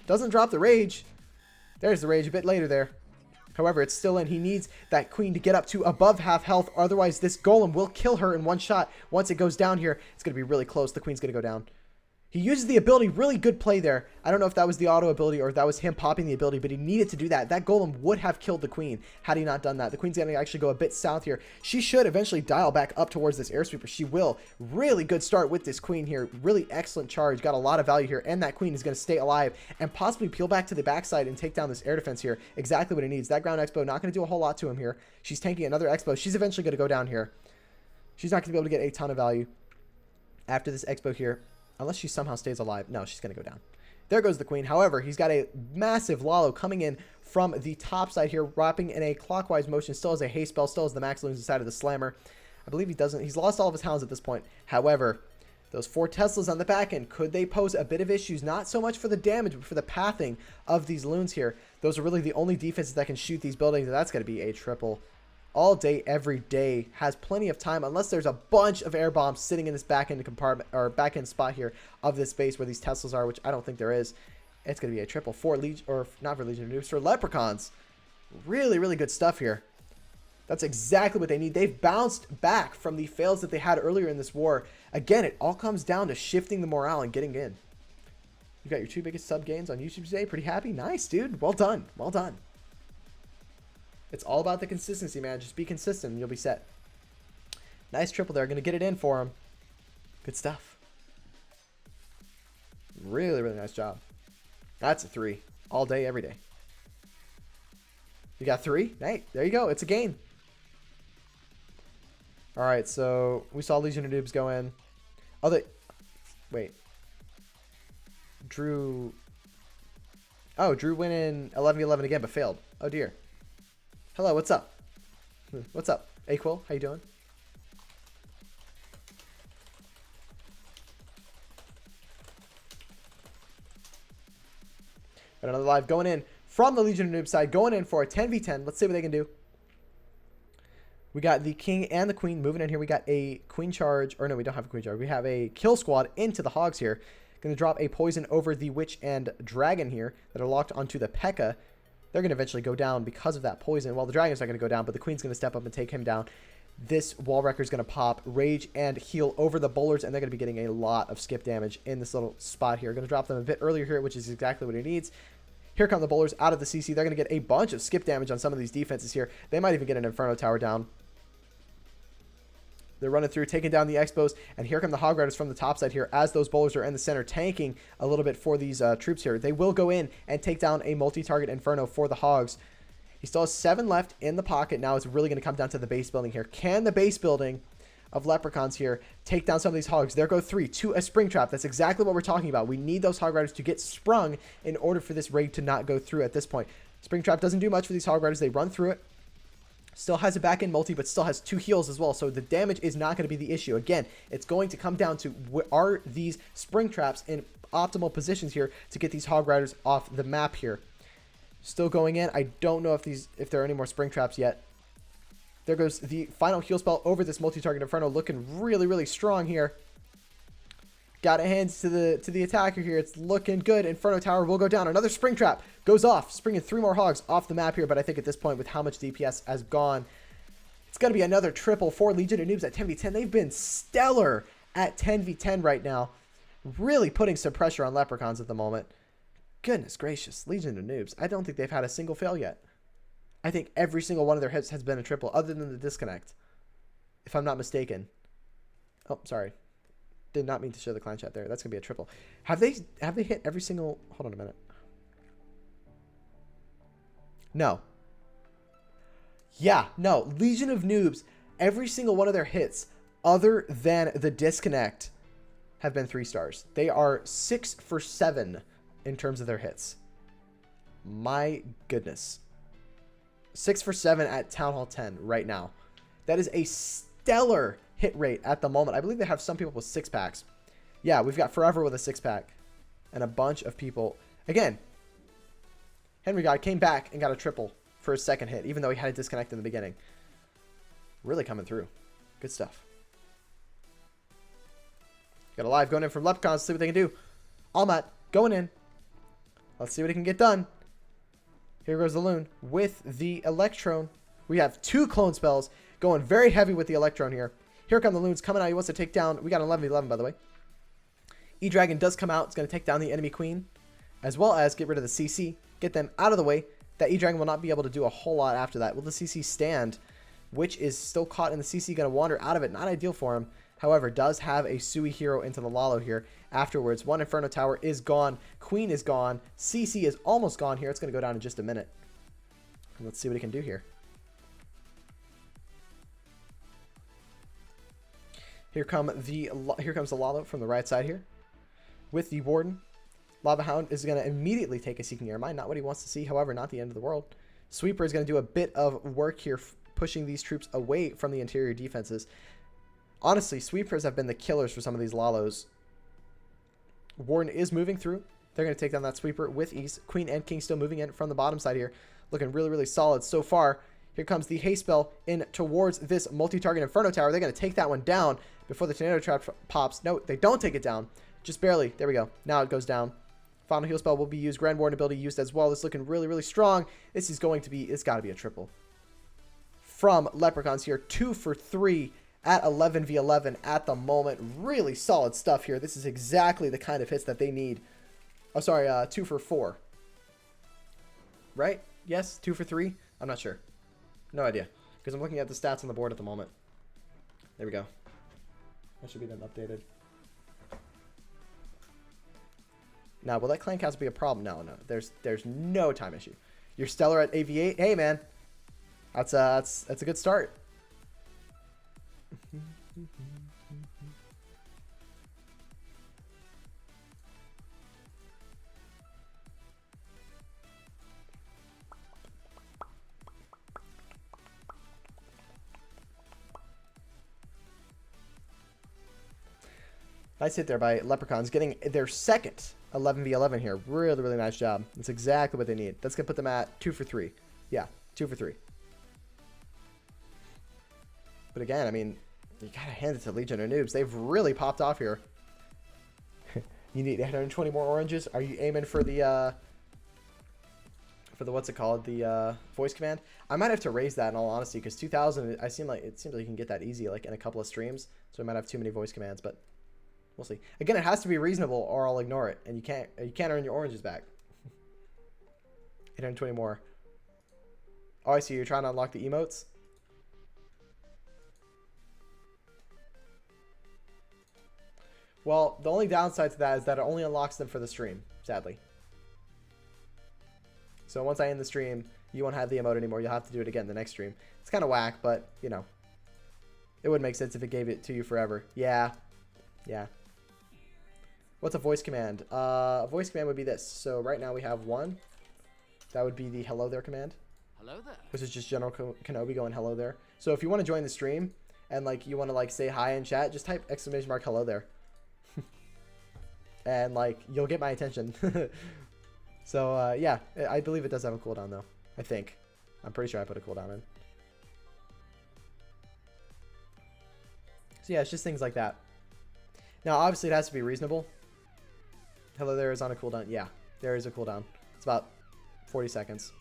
Doesn't drop the rage. There's the rage a bit later there. However, it's still in. He needs that queen to get up to above half health. Otherwise, this golem will kill her in one shot. Once it goes down here, it's going to be really close. The queen's going to go down. He uses the ability. Really good play there. I don't know if that was the auto ability or if that was him popping the ability, but he needed to do that. That golem would have killed the queen had he not done that. The queen's going to actually go a bit south here. She should eventually dial back up towards this air sweeper. She will. Really good start with this queen here. Really excellent charge. Got a lot of value here. And that queen is going to stay alive and possibly peel back to the backside and take down this air defense here. Exactly what it needs. That ground expo not going to do a whole lot to him here. She's tanking another expo. She's eventually going to go down here. She's not going to be able to get a ton of value after this expo here. Unless she somehow stays alive. No, she's going to go down. There goes the queen. However, he's got a massive Lalo coming in from the top side here, wrapping in a clockwise motion. Still has a haste spell. Still has the max losing side of the slammer. I believe he doesn't. He's lost all of his hounds at this point. However, those 4 Teslas on the back end, could they pose a bit of issues? Not so much for the damage, but for the pathing of these loons here. Those are really the only defenses that can shoot these buildings, and that's going to be a triple. All day, every day, has plenty of time, unless there's a bunch of air bombs sitting in this back end compartment or back end spot here of this base where these Teslas are, which I don't think there is. It's going to be a triple for Legion, or not for Legion of Noobs, for Leprechauns. Really, really good stuff here. That's exactly what they need. They've bounced back from the fails that they had earlier in this war. Again, it all comes down to shifting the morale and getting in. You got your 2 biggest sub gains on YouTube today. Pretty happy? Nice, dude. Well done. Well done. It's all about the consistency, man. Just be consistent and you'll be set. Nice triple there. Going to get it in for him. Good stuff. Really, really nice job. That's a 3. All day, every day. You got 3? Hey, there you go. It's a game. All right, so we saw Legion of Noobs go in. Oh, wait. Drew went in 11v11 again, but failed. Oh, dear. Hello, what's up? What's up? Aquil, how you doing? Got another live going in from the Legion of Noobs side, going in for a 10v10. Let's see what they can do. We got the king and the queen moving in here. We got a queen charge, or no, we don't have a queen charge. We have a kill squad into the hogs here. Going to drop a poison over the witch and dragon here that are locked onto the P.E.K.K.A. They're going to eventually go down because of that poison. Well, the dragon's not going to go down, but the queen's going to step up and take him down. This wall wrecker is going to pop rage and heal over the bowlers, and they're going to be getting a lot of skip damage in this little spot here. Going to drop them a bit earlier here, which is exactly what he needs. Here come the bowlers out of the CC. They're going to get a bunch of skip damage on some of these defenses here. They might even get an Inferno Tower down. They're running through, taking down the Expos, and here come the Hog Riders from the top side here as those bowlers are in the center, tanking a little bit for these troops here. They will go in and take down a multi-target Inferno for the Hogs. He still has 7 left in the pocket. Now it's really going to come down to the base building here. Can the base building of Leprechauns here take down some of these Hogs? There go 3 to a spring trap. That's exactly what we're talking about. We need those Hog Riders to get sprung in order for this raid to not go through at this point. Spring trap doesn't do much for these Hog Riders. They run through it. Still has a back-end multi, but still has 2 heals as well. So the damage is not going to be the issue. Again, it's going to come down to are these spring traps in optimal positions here to get these Hog Riders off the map here. Still going in. I don't know if there are any more spring traps yet. There goes the final heal spell over this multi-target Inferno, looking really, really strong here. Got it hands to the attacker here. It's looking good. Inferno Tower will go down. Another spring trap goes off, springing 3 more Hogs off the map here. But I think at this point, with how much DPS has gone, it's going to be another triple for Legion of Noobs at 10v10. They've been stellar at 10v10 right now. Really putting some pressure on Leprechauns at the moment. Goodness gracious. Legion of Noobs. I don't think they've had a single fail yet. I think every single one of their hits has been a triple, other than the disconnect, if I'm not mistaken. Oh, sorry. Did not mean to show the clan chat there. That's gonna be a triple. Have they hit every single? Hold on a minute. No. Yeah, no. Legion of Noobs. Every single one of their hits, other than the disconnect, have been 3 stars. They are 6 for 7 in terms of their hits. My goodness. 6 for 7 at Town Hall 10 right now. That is a stellar hit rate at the moment. I believe they have some people with 6-packs. Yeah, we've got Forever with a 6-pack. and a bunch of people. Again, Henry God came back and got a triple for his second hit, even though he had a disconnect in the beginning. Really coming through. Good stuff. Got a live going in from Leprechauns. See what they can do. Almat going in. Let's see what he can get done. Here goes the Loon with the Electron. We have 2 clone spells going very heavy with the Electron here. Here come the Loons coming out. He wants to take down. We got an 11v11, by the way. E-Dragon does come out. It's going to take down the enemy queen, as well as get rid of the CC. Get them out of the way. That E-Dragon will not be able to do a whole lot after that. Will the CC stand? Which is still caught in the CC. Going to wander out of it. Not ideal for him. However, does have a Sui hero into the Lalo here afterwards. 1 Inferno Tower is gone. Queen is gone. CC is almost gone here. It's going to go down in just a minute. Let's see what he can do here. Here comes the Lalo from the right side here with the Warden. Lava Hound is going to immediately take a Seeking Air Mine. Not what he wants to see. However, not the end of the world. Sweeper is going to do a bit of work here, pushing these troops away from the interior defenses. Honestly, Sweepers have been the killers for some of these Lalos. Warden is moving through. They're going to take down that Sweeper with ease. Queen and King still moving in from the bottom side here. Looking really, really solid so far. Here comes the haste spell in towards this multi-target Inferno Tower. They're going to take that one down before the Tornado Trap pops. No, they don't take it down. Just barely. There we go. Now it goes down. Final heal spell will be used. Grand Warden ability used as well. This is looking really, really strong. This is going to be, it's got to be a triple. From Leprechauns here. 2 for 3 at 11v11 at the moment. Really solid stuff here. This is exactly the kind of hits that they need. Oh, sorry. 2 for 4. Right? Yes? 2 for 3? I'm not sure. No idea. Because I'm looking at the stats on the board at the moment. There we go. That should be then updated. Now, will that clan count be a problem? No. There's no time issue. You're stellar at AV8. Hey, man. That's a good start. Nice hit there by Leprechauns, getting their second 11v11 here. Really, really nice job. That's exactly what they need. That's going to put them at 2 for 3. Yeah, 2 for 3. But again, I mean, you got to hand it to Legion of Noobs. They've really popped off here. You need 820 more oranges. Are you aiming for the what's it called? The voice command? I might have to raise that in all honesty, because 2,000, it seems like you can get that easy, like in a couple of streams. So I might have too many voice commands, but we'll see. Again, it has to be reasonable or I'll ignore it. And you can't earn your oranges back. 820 more. Oh, I see. You're trying to unlock the emotes. Well, the only downside to that is that it only unlocks them for the stream, sadly. So once I end the stream, you won't have the emote anymore. You'll have to do it again the next stream. It's kind of whack, but, you know. It would make sense if it gave it to you forever. Yeah. Yeah. What's a voice command? A voice command would be this. So right now we have one. That would be the hello there command. Hello there. Which is just General Kenobi going hello there. So if you want to join the stream and like you want to like say hi in chat, just type !" hello there. And like you'll get my attention. So yeah, I believe it does have a cooldown though. I think. I'm pretty sure I put a cooldown in. So yeah, it's just things like that. Now obviously it has to be reasonable. Hello there is on a cooldown. Yeah, there is a cooldown. It's about 40 seconds.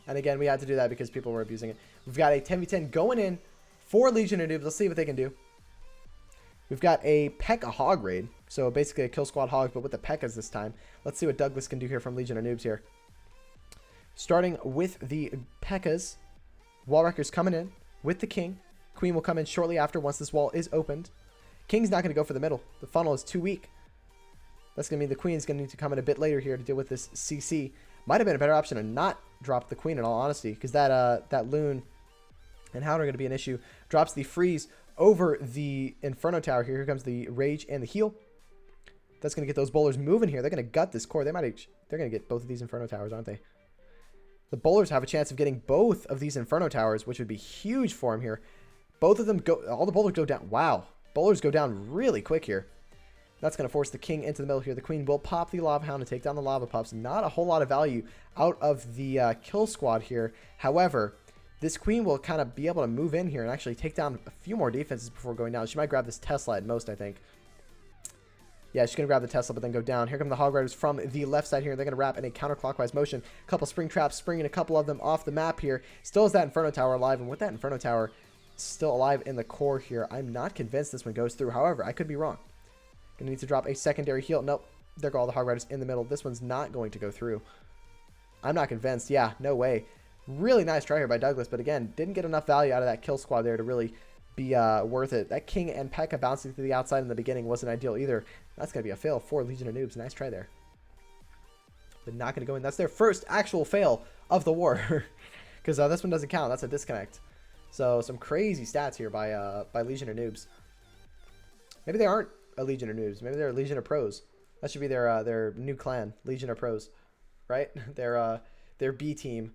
And again, we had to do that because people were abusing it. We've got a 10v10 going in for Legion of Noobs. Let's see what they can do. We've got a P.E.K.K.A. hog raid. So basically a kill squad hog, but with the P.E.K.K.As this time. Let's see what Douglas can do here from Legion of Noobs here. Starting with the P.E.K.K.As. Wallwrecker's coming in with the King. Queen will come in shortly after once this wall is opened. King's not going to go for the middle. The funnel is too weak. That's going to mean the Queen's going to need to come in a bit later here to deal with this CC. Might have been a better option to not drop the Queen in all honesty, because that Loon and Hound are going to be an issue. Drops the freeze over the Inferno Tower here. Here comes the Rage and the Heal. That's going to get those bowlers moving here. They're going to gut this core. They're going to get both of these Inferno Towers, aren't they? The bowlers have a chance of getting both of these Inferno Towers, which would be huge for him here. Both of them go, all the bowlers go down. Wow. Bowlers go down really quick here. That's going to force the king into the middle here. The queen will pop the lava hound and take down the lava pups. Not a whole lot of value out of the kill squad here. However, this queen will kind of be able to move in here and actually take down a few more defenses before going down. She might grab this Tesla at most, I think. Yeah, she's going to grab the Tesla, but then go down. Here come the Hog Riders from the left side here. They're going to wrap in a counterclockwise motion. A couple spring traps, springing a couple of them off the map here. Still has that Inferno Tower alive, and with that Inferno Tower still alive in the core here, I'm not convinced this one goes through. However, I could be wrong. Going to need to drop a secondary heal. Nope. There go all the Hog Riders in the middle. This one's not going to go through. I'm not convinced. Yeah, no way. Really nice try here by Douglas, but again, didn't get enough value out of that kill squad there to really be worth it. That King and P.E.K.K.A bouncing to the outside in the beginning wasn't ideal either. That's going to be a fail for Legion of Noobs. Nice try there. But not going to go in. That's their first actual fail of the war. Because this one doesn't count. That's a disconnect. So some crazy stats here by Legion of Noobs. Maybe they aren't a Legion of Noobs. Maybe they're a Legion of Pros. That should be their new clan, Legion of Pros, right? Their B team.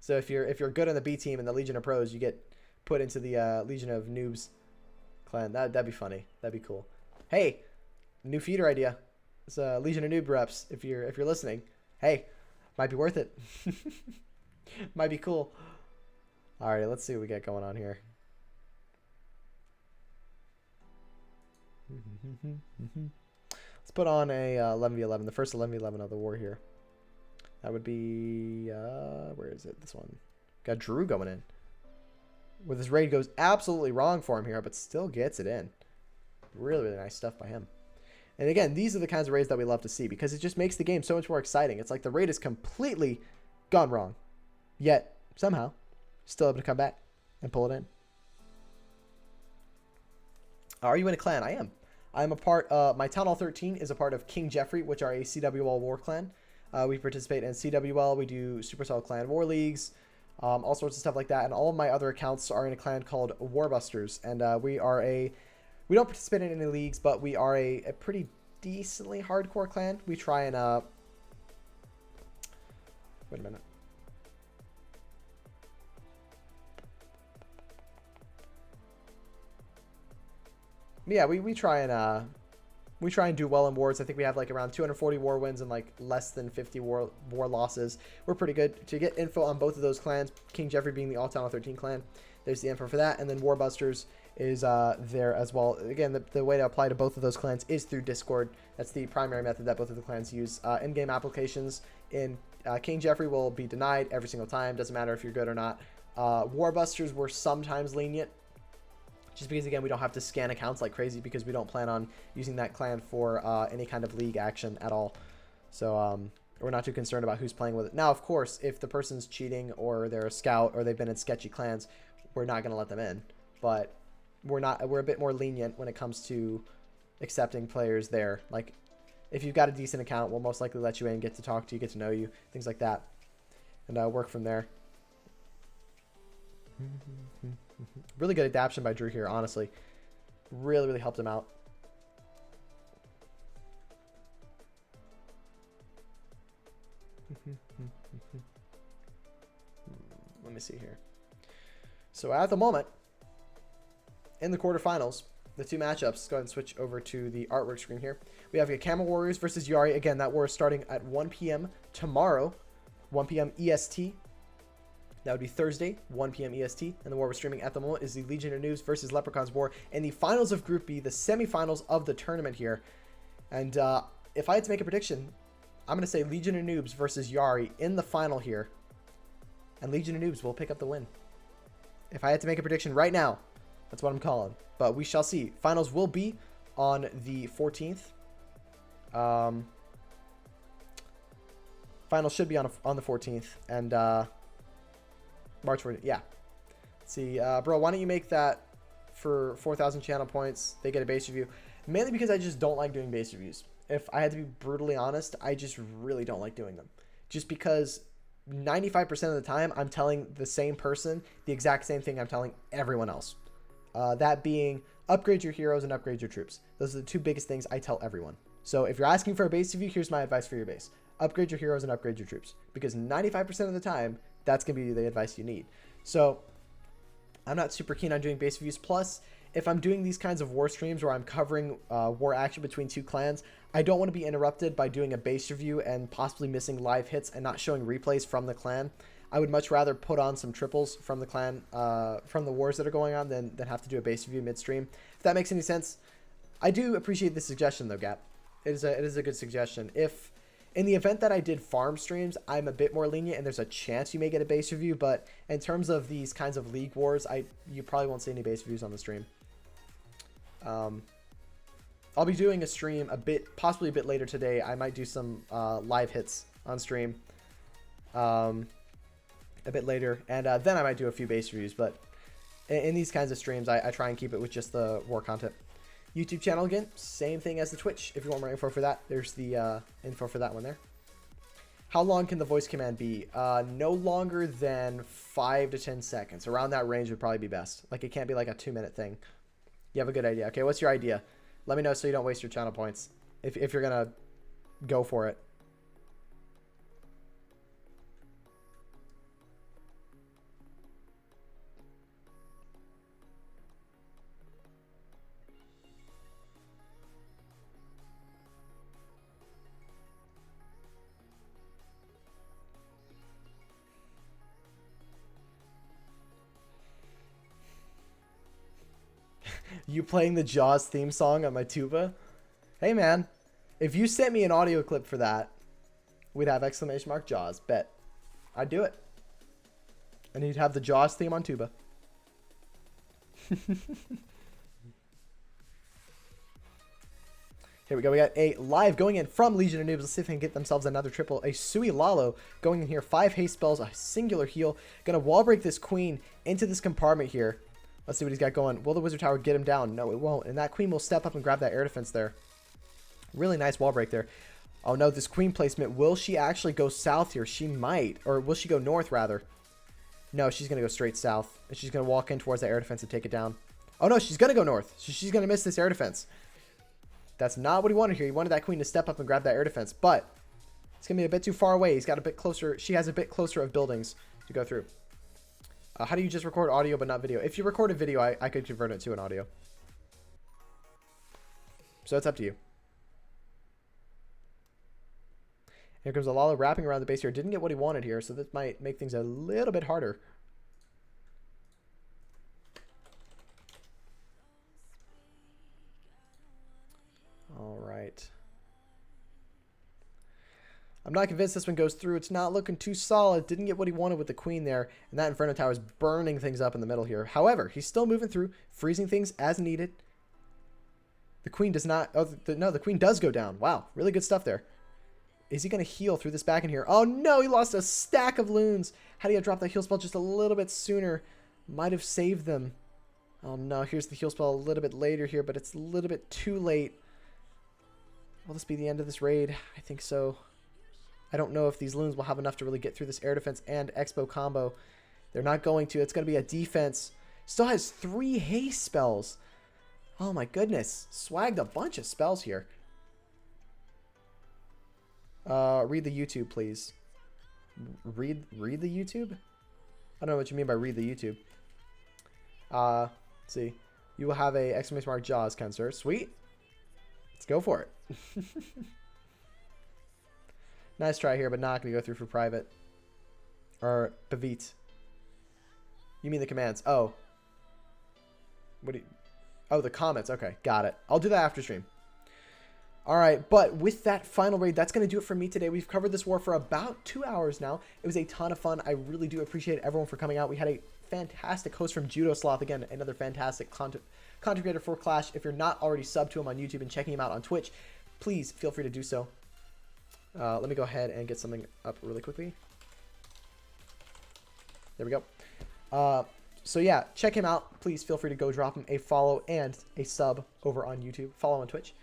So if you're good on the B team and the Legion of Pros, you get put into the Legion of Noobs clan. That'd be funny. That'd be cool. Hey, new feeder idea. It's Legion of Noob reps. If you're listening, hey, might be worth it. Might be cool. All right, let's see what we got going on here. Let's put on a 11v11, the first 11v11 of the war here. That would be, where is it? This one. Got Drew going in. Where this raid goes absolutely wrong for him here, but still gets it in. Really, really nice stuff by him. And again, these are the kinds of raids that we love to see because it just makes the game so much more exciting. It's like the raid is completely gone wrong, yet somehow still able to come back and pull it in. Are you in a clan? I am. I'm a part, my Town Hall 13 is a part of King Jeffrey, which are a CWL war clan. We participate in CWL, we do Supercell Clan War Leagues, all sorts of stuff like that. And all of my other accounts are in a clan called Warbusters. And we don't participate in any leagues, but we are a pretty decently hardcore clan. We try and, wait a minute. Yeah, we try and do well in wars. I think we have like around 240 war wins and like less than 50 war losses. We're pretty good. To get info on both of those clans, King Jeffrey being the All Town Hall 13 clan, there's the info for that. And then Warbusters is there as well. Again, the way to apply to both of those clans is through Discord. That's the primary method that both of the clans use. In-game applications in King Jeffrey will be denied every single time. Doesn't matter if you're good or not. Warbusters were sometimes lenient. Just because, again, we don't have to scan accounts like crazy because we don't plan on using that clan for any kind of league action at all. So we're not too concerned about who's playing with it. Now, of course, if the person's cheating or they're a scout or they've been in sketchy clans, we're not going to let them in. But we're a bit more lenient when it comes to accepting players there. Like, if you've got a decent account, we'll most likely let you in, get to talk to you, get to know you, things like that, and work from there. Really good adaptation by Drew here, honestly. Really, really helped him out. Let me see here. So at the moment, in the quarterfinals, the two matchups, let's go ahead and switch over to the artwork screen here. We have Camel Warriors versus Yari. Again, that war is starting at 1 p.m. tomorrow, 1 p.m. EST. That would be Thursday, 1 p.m. EST. And the war we're streaming at the moment is the Legion of Noobs versus Leprechauns war in the finals of Group B, the semifinals of the tournament here. And if I had to make a prediction, I'm going to say Legion of Noobs versus Yari in the final here. And Legion of Noobs will pick up the win. If I had to make a prediction right now, that's what I'm calling. But we shall see. Finals will be on the 14th. Finals should be on the 14th. And March 14th. Yeah. Let's see. Bro, why don't you make that for 4,000 channel points? They get a base review. Mainly because I just don't like doing base reviews. If I had to be brutally honest, I just really don't like doing them. Just because 95% of the time, I'm telling the same person the exact same thing I'm telling everyone else. That being, upgrade your heroes and upgrade your troops. Those are the two biggest things I tell everyone. So if you're asking for a base review, here's my advice for your base. Upgrade your heroes and upgrade your troops. Because 95% of the time, that's going to be the advice you need. So I'm not super keen on doing base reviews. Plus, if I'm doing these kinds of war streams where I'm covering war action between two clans, I don't want to be interrupted by doing a base review and possibly missing live hits and not showing replays from the clan. I would much rather put on some triples from the clan, from the wars that are going on than have to do a base review midstream. If that makes any sense. I do appreciate the suggestion though, Gap. It is a good suggestion. If in the event that I did farm streams, I'm a bit more lenient and there's a chance you may get a base review, but in terms of these kinds of league wars, you probably won't see any base reviews on the stream. I'll be doing a stream possibly a bit later today. I might do some live hits on stream a bit later, and then I might do a few base reviews, but in these kinds of streams, I try and keep it with just the war content. YouTube channel again, same thing as the Twitch. If you want more info for that, there's the info for that one there. How long can the voice command be? No longer than 5 to 10 seconds. Around that range would probably be best. Like, it can't be like a 2-minute thing. You have a good idea. Okay, what's your idea? Let me know so you don't waste your channel points if you're gonna go for it. You playing the Jaws theme song on my tuba? Hey man, if you sent me an audio clip for that, we'd have exclamation mark Jaws. Bet. I'd do it. And you'd have the Jaws theme on tuba. Here we go. We got a live going in from Legion of Noobs. Let's see if they can get themselves another triple. A Sui Lalo going in here. 5 haste spells, a singular heal. Gonna wall break this queen into this compartment here. Let's see what he's got going. Will the wizard tower get him down? No, it won't. And that queen will step up and grab that air defense there. Really nice wall break there. Oh no, this queen placement. Will she actually go south here? She might. Or will she go north rather? No, she's going to go straight south. And she's going to walk in towards that air defense and take it down. Oh no, she's going to go north. So she's going to miss this air defense. That's not what he wanted here. He wanted that queen to step up and grab that air defense. But it's going to be a bit too far away. He's got a bit closer. She has a bit closer of buildings to go through. How do you just record audio but not video? If you record a video, I could convert it to an audio. So it's up to you. Here comes Alala wrapping around the base here. Didn't get what he wanted here, so this might make things a little bit harder. All right. I'm not convinced this one goes through. It's not looking too solid. Didn't get what he wanted with the queen there. And that Inferno Tower is burning things up in the middle here. However, he's still moving through, freezing things as needed. The queen does not... Oh, no, the queen does go down. Wow, really good stuff there. Is he going to heal through this back in here? Oh, no, he lost a stack of loons. Had he dropped that heal spell just a little bit sooner, might have saved them. Oh, no, here's the heal spell a little bit later here, but it's a little bit too late. Will this be the end of this raid? I think so. I don't know if these loons will have enough to really get through this air defense and expo combo. They're not going to. It's going to be a defense. Still has 3 haste spells. Oh my goodness. Swagged a bunch of spells here. Read the YouTube, please. Read the YouTube? I don't know what you mean by read the YouTube. Let's see. You will have a exclamation mark Jaws, kind sir. Sweet. Let's go for it. Nice try here, but not going to go through for private. Or Pavit. You mean the commands. Oh. What do you... Oh, the comments. Okay, got it. I'll do that after stream. All right, but with that final raid, that's going to do it for me today. We've covered this war for about 2 hours now. It was a ton of fun. I really do appreciate everyone for coming out. We had a fantastic host from Judo Sloth. Again, another fantastic content creator for Clash. If you're not already subbed to him on YouTube and checking him out on Twitch, please feel free to do so. Let me go ahead and get something up really quickly. There we go. So yeah, check him out. Please feel free to go drop him a follow and a sub over on YouTube. Follow on Twitch.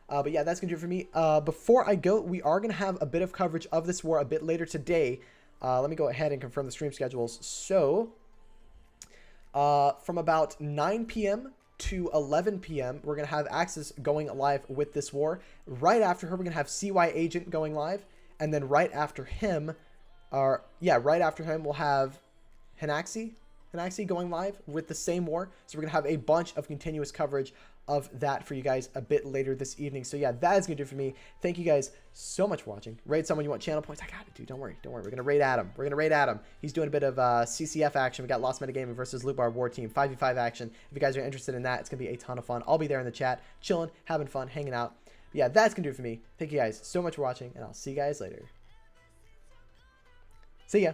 But yeah, that's going to do it for me. Before I go, we are going to have a bit of coverage of this war a bit later today. Let me go ahead and confirm the stream schedules. So, from about 9 p.m. to 11 p.m., we're going to have Axis going live with this war. Right after her, we're going to have CY Agent going live. And then right after him, right after him, we'll have Hanaxi. and actually going live with the same war. So we're going to have a bunch of continuous coverage of that for you guys a bit later this evening. So yeah, that is going to do it for me. Thank you guys so much for watching. Raid someone you want channel points. I got it, dude. Don't worry. Don't worry. We're going to raid Adam. We're going to raid Adam. He's doing a bit of CCF action. We got Lost Metagaming versus Lubar War Team 5v5 action. If you guys are interested in that, it's going to be a ton of fun. I'll be there in the chat, chilling, having fun, hanging out. But yeah, that's going to do it for me. Thank you guys so much for watching, and I'll see you guys later. See ya.